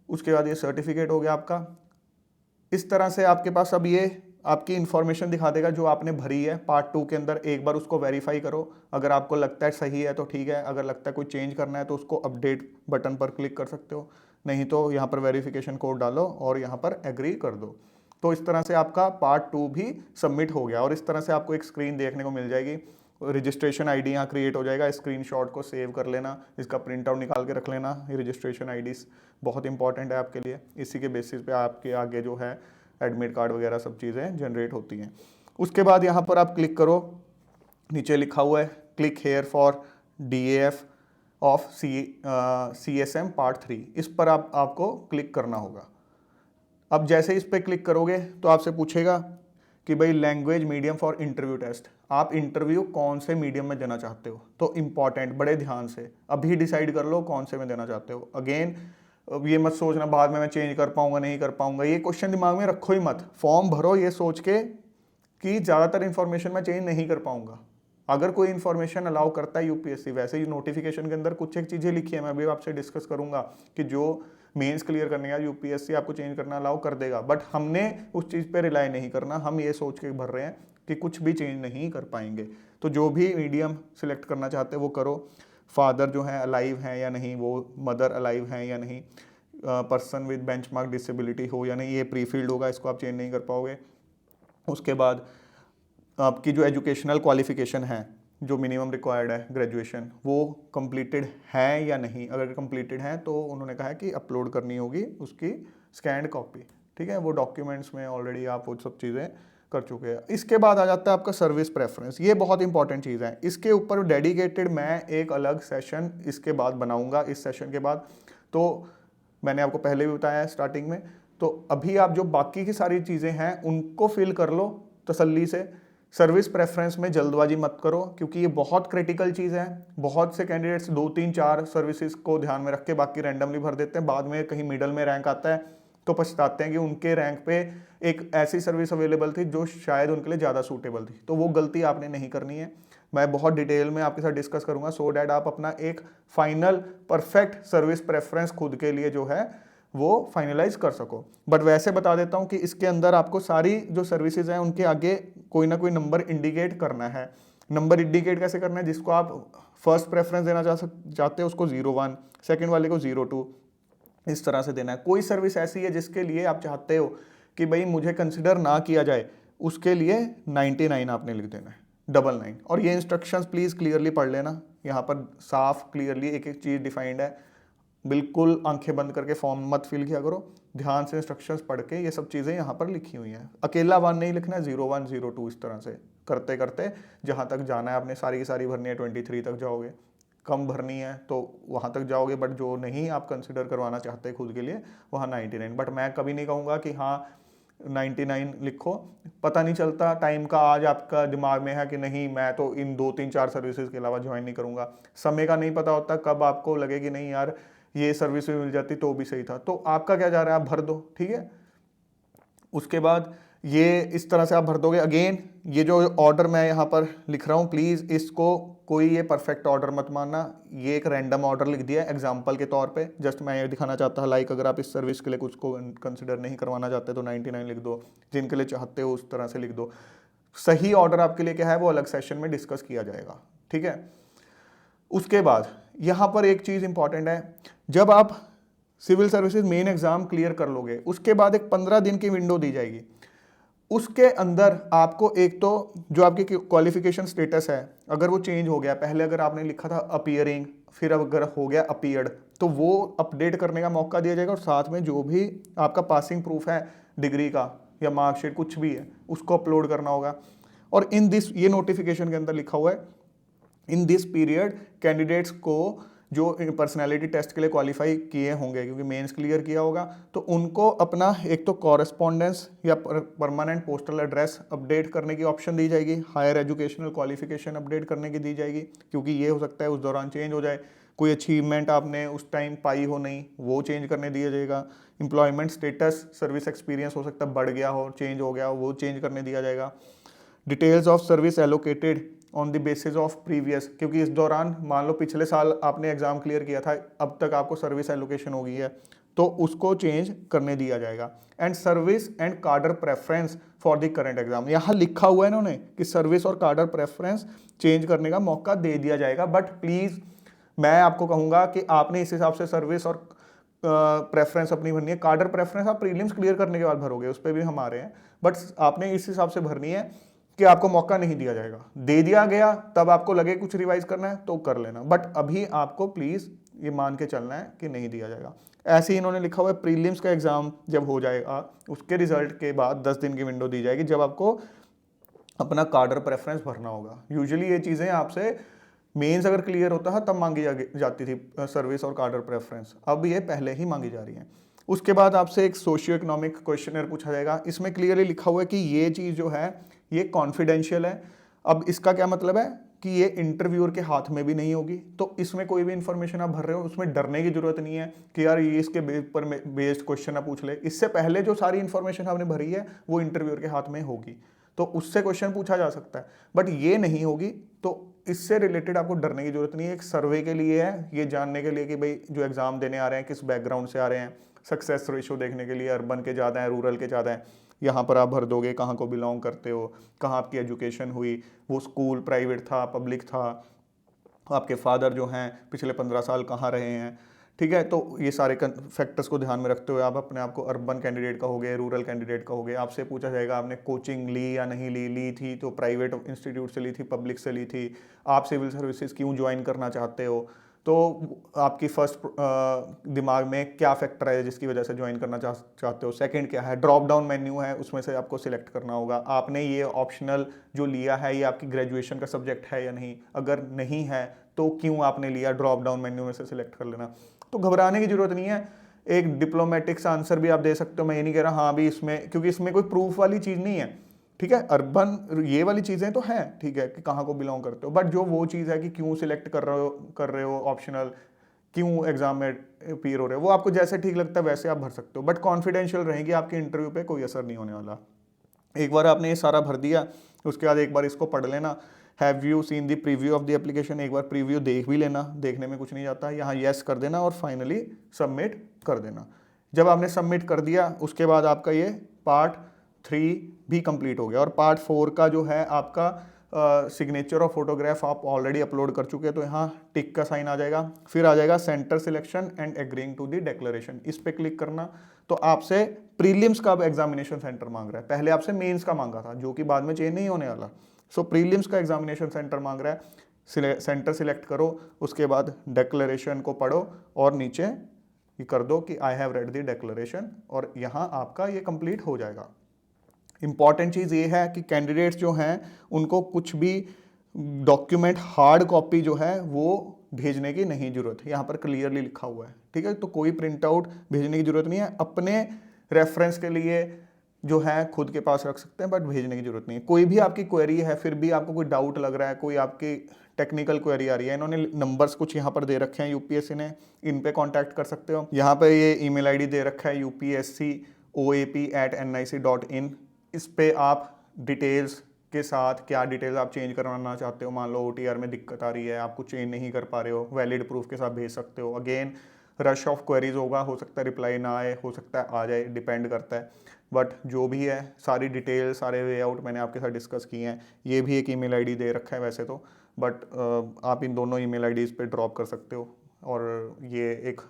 उसके बाद ये सर्टिफिकेट हो गया आपका। इस तरह से आपके पास अब ये आपकी इंफॉर्मेशन दिखा देगा जो आपने भरी है पार्ट 2 के अंदर। एक बार उसको वेरीफाई करो, अगर आपको लगता है सही है तो ठीक है, अगर लगता है कोई चेंज करना है तो उसको अपडेट बटन पर क्लिक कर सकते हो, नहीं तो यहाँ पर वेरिफिकेशन कोड डालो और यहाँ पर एग्री कर दो। तो इस तरह से आपका पार्ट 2 भी सबमिट हो गया। और इस तरह से आपको एक स्क्रीन देखने को मिल जाएगी, रजिस्ट्रेशन आईडी यहाँ क्रिएट हो जाएगा। स्क्रीनशॉट को सेव कर लेना, इसका प्रिंट आउट निकाल के रख लेना। ये रजिस्ट्रेशन आईडी बहुत इंपॉर्टेंट है आपके लिए, इसी के बेसिस पे आपके आगे जो है एडमिट कार्ड वगैरह सब चीज़ें जनरेट होती हैं। उसके बाद यहाँ पर आप क्लिक करो, नीचे लिखा हुआ है click here for DAF of CSM part 3, इस पर आपको क्लिक करना होगा। अब जैसे इस पर क्लिक करोगे तो आपसे पूछेगा कि भाई language medium for interview test, आप इंटरव्यू कौन से मीडियम में देना चाहते हो। तो इंपॉर्टेंट, बड़े ध्यान से अभी डिसाइड कर लो कौन से में देना चाहते हो। अगेन ये मत सोचना बाद में मैं चेंज कर पाऊंगा नहीं कर पाऊंगा, ये क्वेश्चन दिमाग में रखो ही मत। फॉर्म भरो ये सोच के कि ज़्यादातर इंफॉर्मेशन मैं चेंज नहीं कर पाऊंगा। अगर कोई इन्फॉर्मेशन अलाउ करता है यूपीएससी, वैसे ही नोटिफिकेशन के अंदर कुछ एक चीज़ें लिखी है, मैं अभी आपसे डिस्कस करूंगा कि जो मेंस क्लियर करने का यूपीएससी आपको चेंज करना अलाउ कर देगा, बट हमने उस चीज़ पे रिलाई नहीं करना। हम ये सोच के भर रहे हैं कि कुछ भी चेंज नहीं कर पाएंगे। तो जो भी मीडियम सिलेक्ट करना चाहते हैं वो करो। फादर जो है अलाइव हैं या नहीं, वो मदर अलाइव हैं या नहीं, पर्सन विद बेंचमार्क डिसेबिलिटी हो या नहीं, ये प्री फील्ड होगा, इसको आप चेंज नहीं कर पाओगे। उसके बाद आपकी जो एजुकेशनल क्वालिफिकेशन है, जो मिनिमम रिक्वायर्ड है ग्रेजुएशन, वो कंप्लीटेड है या नहीं। अगर कंप्लीटेड है तो उन्होंने कहा है कि अपलोड करनी होगी उसकी स्कैन्ड कॉपी, ठीक है। वो डॉक्यूमेंट्स में ऑलरेडी आप वो सब चीज़ें कर चुके हैं। इसके बाद आ जाता है आपका सर्विस प्रेफरेंस। ये बहुत इंपॉर्टेंट चीज़ है, इसके ऊपर डेडिकेटेड मैं एक अलग सेशन इसके बाद बनाऊंगा। इस सेशन के बाद तो मैंने आपको पहले भी बताया है स्टार्टिंग में, तो अभी आप जो बाकी की सारी चीज़ें हैं उनको फिल कर लो तसल्ली से। सर्विस प्रेफरेंस में जल्दबाजी मत करो, क्योंकि ये बहुत क्रिटिकल चीज़ है। बहुत से कैंडिडेट्स 2 3 4 सर्विसेज को ध्यान में रख के बाकी रैंडमली भर देते हैं, बाद में कहीं मिडल में रैंक आता है तो पछताते हैं कि उनके रैंक पे एक ऐसी सर्विस अवेलेबल थी जो शायद उनके लिए ज़्यादा सूटेबल थी। तो वो गलती आपने नहीं करनी है। मैं बहुत डिटेल में आपके साथ डिस्कस करूंगा सो डैट आप अपना एक फाइनल परफेक्ट सर्विस प्रेफरेंस खुद के लिए जो है वो फाइनलाइज कर सको। बट वैसे बता देता हूं कि इसके अंदर आपको सारी जो सर्विसेज हैं उनके आगे कोई ना कोई नंबर इंडिकेट करना है। नंबर इंडिकेट कैसे करना है, जिसको आप फर्स्ट प्रेफरेंस देना चाहते हो उसको 01, सेकंड वाले को 02, इस तरह से देना है। कोई सर्विस ऐसी है जिसके लिए आप चाहते हो कि भाई मुझे कंसिडर ना किया जाए, उसके लिए 99 आपने लिख देना है, 99। और ये इंस्ट्रक्शंस प्लीज़ क्लियरली पढ़ लेना, यहाँ पर साफ क्लियरली एक एक चीज़ डिफाइंड है। बिल्कुल आंखें बंद करके फॉर्म मत फिल किया करो, ध्यान से इंस्ट्रक्शंस पढ़ के ये सब चीज़ें यहाँ पर लिखी हुई हैं। अकेला 1 नहीं लिखना है, 01 02 इस तरह से करते करते जहाँ तक जाना है आपने सारी की सारी भरनी है। 23 तक जाओगे, कम भरनी है तो वहाँ तक जाओगे, बट जो नहीं आप कंसिडर करवाना चाहते खुद के लिए वहाँ 99। बट मैं कभी नहीं कहूँगा कि हाँ 99 लिखो, पता नहीं चलता टाइम का आज आपका दिमाग में है कि नहीं मैं तो इन 2 3 4 सर्विसेज के अलावा ज्वाइन नहीं करूँगा। समय का नहीं पता होता कब आपको लगे कि नहीं यार ये सर्विस भी मिल जाती तो भी सही था। तो आपका क्या जा रहा है, आप भर दो, ठीक है। उसके बाद ये इस तरह से आप भर दोगे। अगेन ये जो ऑर्डर मैं यहाँ पर लिख रहा हूँ, प्लीज़ इसको कोई ये परफेक्ट ऑर्डर मत मानना, ये एक रैंडम ऑर्डर लिख दिया है एग्जाम्पल के तौर पे। जस्ट मैं ये दिखाना चाहता हूँ, लाइक अगर आप इस सर्विस के लिए कुछ को कंसिडर नहीं करवाना चाहते तो 99 लिख दो, जिनके लिए चाहते हो उस तरह से लिख दो। सही ऑर्डर आपके लिए क्या है वो अलग सेशन में डिस्कस किया जाएगा, ठीक है। उसके बाद यहाँ पर एक चीज़ इंपॉर्टेंट है, जब आप civil services main exam clear कर लोगे, उसके बाद एक 15 दिन की विंडो दी जाएगी। उसके अंदर आपको एक तो जो आपकी क्वालिफिकेशन स्टेटस है अगर वो चेंज हो गया, पहले अगर आपने लिखा था अपीयरिंग, फिर अगर हो गया अपीयर्ड, तो वो अपडेट करने का मौका दिया जाएगा। और साथ में जो भी आपका पासिंग प्रूफ है डिग्री का या मार्कशीट कुछ भी है उसको अपलोड करना होगा। और इन दिस, ये नोटिफिकेशन के अंदर लिखा हुआ है, इन दिस पीरियड कैंडिडेट्स को जो पर्सनालिटी टेस्ट के लिए क्वालिफाई किए होंगे क्योंकि मेंस क्लियर किया होगा, तो उनको अपना एक तो कॉरेस्पॉन्डेंस या परमानेंट पोस्टल एड्रेस अपडेट करने की ऑप्शन दी जाएगी, हायर एजुकेशनल क्वालिफिकेशन अपडेट करने की दी जाएगी, क्योंकि ये हो सकता है उस दौरान चेंज हो जाए, कोई अचीवमेंट आपने उस टाइम पाई हो नहीं वो चेंज करने दिया जाएगा। एम्प्लॉयमेंट स्टेटस, सर्विस एक्सपीरियंस हो सकता है बढ़ गया हो, चेंज हो गया हो, वो चेंज करने दिया जाएगा। Details of service allocated on the basis of previous, क्योंकि इस दौरान मान लो पिछले साल आपने एग्जाम क्लियर किया था, अब तक आपको सर्विस एलोकेशन हो गई है तो उसको चेंज करने दिया जाएगा। एंड सर्विस एंड कार्डर preference for the current exam, यहाँ लिखा हुआ है इन्होंने कि सर्विस और कार्डर प्रेफरेंस चेंज करने का मौका दे दिया जाएगा। बट प्लीज़ मैं आपको कहूँगा कि आपने इस हिसाब से सर्विस और प्रेफरेंस अपनी भरनी है। कार्डर प्रेफरेंस आप प्रीलिम्स क्लियर करने के बाद भरोगे, उस पर भी हम आ रहे हैं, बट आपने इस हिसाब से भरनी है कि आपको मौका नहीं दिया जाएगा। दे दिया गया तब आपको लगे कुछ रिवाइज करना है तो कर लेना, बट अभी आपको प्लीज ये मान के चलना है कि नहीं दिया जाएगा। ऐसे ही इन्होंने लिखा हुआ है प्रीलिम्स का एग्जाम जब हो जाएगा उसके रिजल्ट के बाद 10 दिन की विंडो दी जाएगी जब आपको अपना कार्डर प्रेफरेंस भरना होगा। यूजुअली ये चीज़ें आपसे मेंस अगर क्लियर होता है तब मांगी जाती थी सर्विस और कार्डर प्रेफरेंस, अब ये पहले ही मांगी जा रही है। उसके बाद आपसे एक सोशियो इकोनॉमिक क्वेश्चनर पूछा जाएगा, इसमें क्लियरली लिखा हुआ है कि ये चीज़ जो है ये कॉन्फिडेंशियल है। अब इसका क्या मतलब है कि ये इंटरव्यूअर के हाथ में भी नहीं होगी, तो इसमें कोई भी इंफॉर्मेशन आप भर रहे हो उसमें डरने की जरूरत नहीं है कि यार ये इसके बेस पर बेस्ड क्वेश्चन आप पूछ ले। इससे पहले जो सारी इंफॉर्मेशन आपने भरी है वो इंटरव्यूअर के हाथ में होगी, तो उससे क्वेश्चन पूछा जा सकता है, बट ये नहीं होगी। तो इससे रिलेटेड आपको डरने की जरूरत नहीं है। एक सर्वे के लिए है, ये जानने के लिए कि भाई जो एग्जाम देने आ रहे हैं किस बैकग्राउंड से आ रहे हैं, सक्सेस रेशो देखने के लिए अर्बन के ज़्यादा हैं रूरल के ज़्यादा हैं, यहाँ पर आप भर दोगे कहाँ को बिलोंग करते हो, कहाँ आपकी एजुकेशन हुई, वो स्कूल प्राइवेट था पब्लिक था, आपके फादर जो हैं पिछले 15 साल कहाँ रहे हैं, ठीक है। तो ये सारे फैक्टर्स को ध्यान में रखते हुए आप अपने आप को अर्बन कैंडिडेट कहोगे, रूरल कैंडिडेट कहोगे। आपसे पूछा जाएगा आपने कोचिंग ली या नहीं ली थी तो प्राइवेट इंस्टीट्यूट से ली थी, पब्लिक से ली थी, आप सिविल सर्विसेज क्यों ज्वाइन करना चाहते हो, तो आपकी फर्स्ट दिमाग में क्या फैक्टर है जिसकी वजह से ज्वाइन करना चाहते हो। सेकंड क्या है, ड्रॉप डाउन मेन्यू है उसमें से आपको सिलेक्ट करना होगा, आपने ये ऑप्शनल जो लिया है ये आपकी ग्रेजुएशन का सब्जेक्ट है या नहीं, अगर नहीं है तो क्यों आपने लिया, ड्रॉप डाउन मेन्यू में से सिलेक्ट कर लेना। तो घबराने की जरूरत नहीं है, एक डिप्लोमेटिक सा आंसर भी आप दे सकते हो। मैं ये नहीं कह रहा हाँ भी इसमें, क्योंकि इसमें कोई प्रूफ वाली चीज़ नहीं है, ठीक है। अर्बन ये वाली चीज़ें तो हैं, ठीक है, कि कहाँ को बिलोंग करते हो, बट जो वो चीज़ है कि क्यों सिलेक्ट कर रहे हो ऑप्शनल, क्यों एग्जाम में अपीयर हो रहे हो, वो आपको जैसे ठीक लगता है वैसे आप भर सकते हो, बट कॉन्फिडेंशियल रहेगी, आपके इंटरव्यू पे कोई असर नहीं होने वाला। एक बार आपने ये सारा भर दिया उसके बाद एक बार इसको पढ़ लेना। Have you seen the preview of the application, एक बार प्रीव्यू देख भी लेना, देखने में कुछ नहीं जाता, यहाँ यस कर देना और फाइनली सबमिट कर देना। जब आपने सबमिट कर दिया उसके बाद आपका ये पार्ट 3 भी कंप्लीट हो गया। और पार्ट 4 का जो है आपका सिग्नेचर और फोटोग्राफ आप ऑलरेडी अपलोड कर चुके हैं, तो यहाँ टिक का साइन आ जाएगा, फिर आ जाएगा centre selection and agreeing to the declaration, इस पे क्लिक करना। तो आपसे प्रीलिम्स का अब एग्जामिनेशन सेंटर मांग रहा है, पहले आपसे मेंस का मांगा था जो कि बाद में चेंज नहीं होने वाला। सो प्रीलिम्स का एग्जामिनेशन सेंटर मांग रहा है, सेंटर सिलेक्ट करो, उसके बाद डिक्लेरेशन को पढ़ो और नीचे ये कर दो कि I have read the declaration, और यहाँ आपका ये कंप्लीट हो जाएगा। इंपॉर्टेंट चीज़ ये है कि कैंडिडेट्स जो हैं उनको कुछ भी डॉक्यूमेंट हार्ड कॉपी जो है वो भेजने की नहीं जरूरत है, यहाँ पर क्लियरली लिखा हुआ है, ठीक है। तो कोई प्रिंट आउट भेजने की जरूरत नहीं है, अपने रेफरेंस के लिए जो है खुद के पास रख सकते हैं, बट भेजने की जरूरत नहीं है। कोई भी आपकी क्वेरी है, फिर भी आपको कोई डाउट लग रहा है, कोई आपकी टेक्निकल क्वेरी आ रही है, इन्होंने नंबर्स कुछ यहाँ पर दे रखे हैं यूपीएससी ने, इन पे कांटेक्ट कर सकते हो। यहाँ पे ये ईमेल आईडी दे रखा है upscoap@nic.in, इस पे आप डिटेल्स के साथ क्या डिटेल्स आप चेंज करवाना चाहते हो, मान लो OTR में दिक्कत आ रही है, आप कुछ चेंज नहीं कर पा रहे हो, वैलिड प्रूफ के साथ भेज सकते हो। अगेन रश ऑफ क्वेरीज होगा, हो सकता है रिप्लाई ना आए, हो सकता है आ जाए, डिपेंड करता है, बट जो भी है सारी डिटेल सारे वे आउट मैंने आपके साथ डिस्कस किए हैं। ये भी एक ईमेल आईडी दे रखा है वैसे तो, बट आप इन दोनों ईमेल आईडीज़ पे ड्रॉप कर सकते हो और ये एक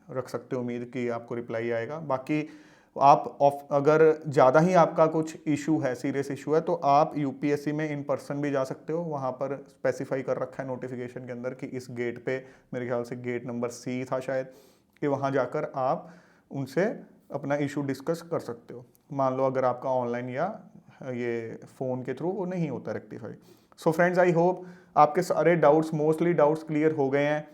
रख सकते हो उम्मीद कि आपको रिप्लाई आएगा। बाकी आप अगर ज़्यादा ही आपका कुछ इशू है, सीरियस इशू है, तो आप यूपीएससी में इन पर्सन भी जा सकते हो। वहाँ पर स्पेसिफाई कर रखा है नोटिफिकेशन के अंदर कि इस गेट पे, मेरे ख्याल से गेट नंबर सी था शायद, कि वहाँ जाकर आप उनसे अपना इशू डिस्कस कर सकते हो। मान लो अगर आपका ऑनलाइन या ये फ़ोन के थ्रू वो नहीं होता rectify. So friends, I hope आपके सारे डाउट्स, मोस्टली डाउट्स क्लियर हो गए हैं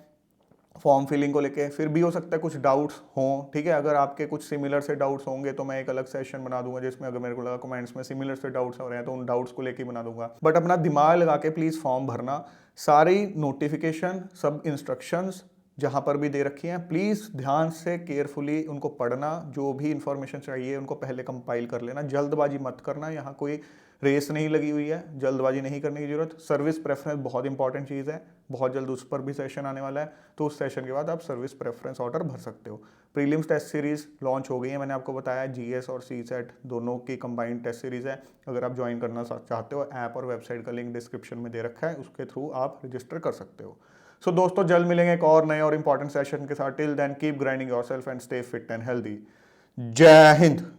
फॉर्म फिलिंग को लेके। फिर भी हो सकता है कुछ डाउट्स हों, ठीक है। अगर आपके कुछ सिमिलर से डाउट्स होंगे तो मैं एक अलग सेशन बना दूंगा जिसमें अगर मेरे को लगा कमेंट्स में सिमिलर से डाउट्स हो रहे हैं तो उन डाउट्स को लेके बना दूंगा। बट अपना दिमाग लगा के प्लीज़ फॉर्म भरना। सारी नोटिफिकेशन, सब इंस्ट्रक्शंस जहाँ पर भी दे रखी हैं, प्लीज़ ध्यान से केयरफुली उनको पढ़ना। जो भी इंफॉर्मेशन चाहिए उनको पहले कंपाइल कर लेना। जल्दबाजी मत करना, यहाँ कोई रेस नहीं लगी हुई है, जल्दबाजी नहीं करने की जरूरत। सर्विस प्रेफरेंस बहुत इंपॉर्टेंट चीज़ है, बहुत जल्द उस पर भी सेशन आने वाला है, तो उस सेशन के बाद आप सर्विस प्रेफरेंस ऑर्डर भर सकते हो। प्रीलिम्स टेस्ट सीरीज लॉन्च हो गई है, मैंने आपको बताया, जीएस और सीसेट दोनों की कंबाइंड टेस्ट सीरीज है। अगर आप ज्वाइन करना चाहते हो, ऐप और वेबसाइट का लिंक डिस्क्रिप्शन में दे रखा है, उसके थ्रू आप रजिस्टर कर सकते हो। सो दोस्तों, जल्द मिलेंगे एक और नए और इंपॉर्टेंट सेशन के साथ। Till then keep grinding yourself and stay fit and healthy. जय हिंद।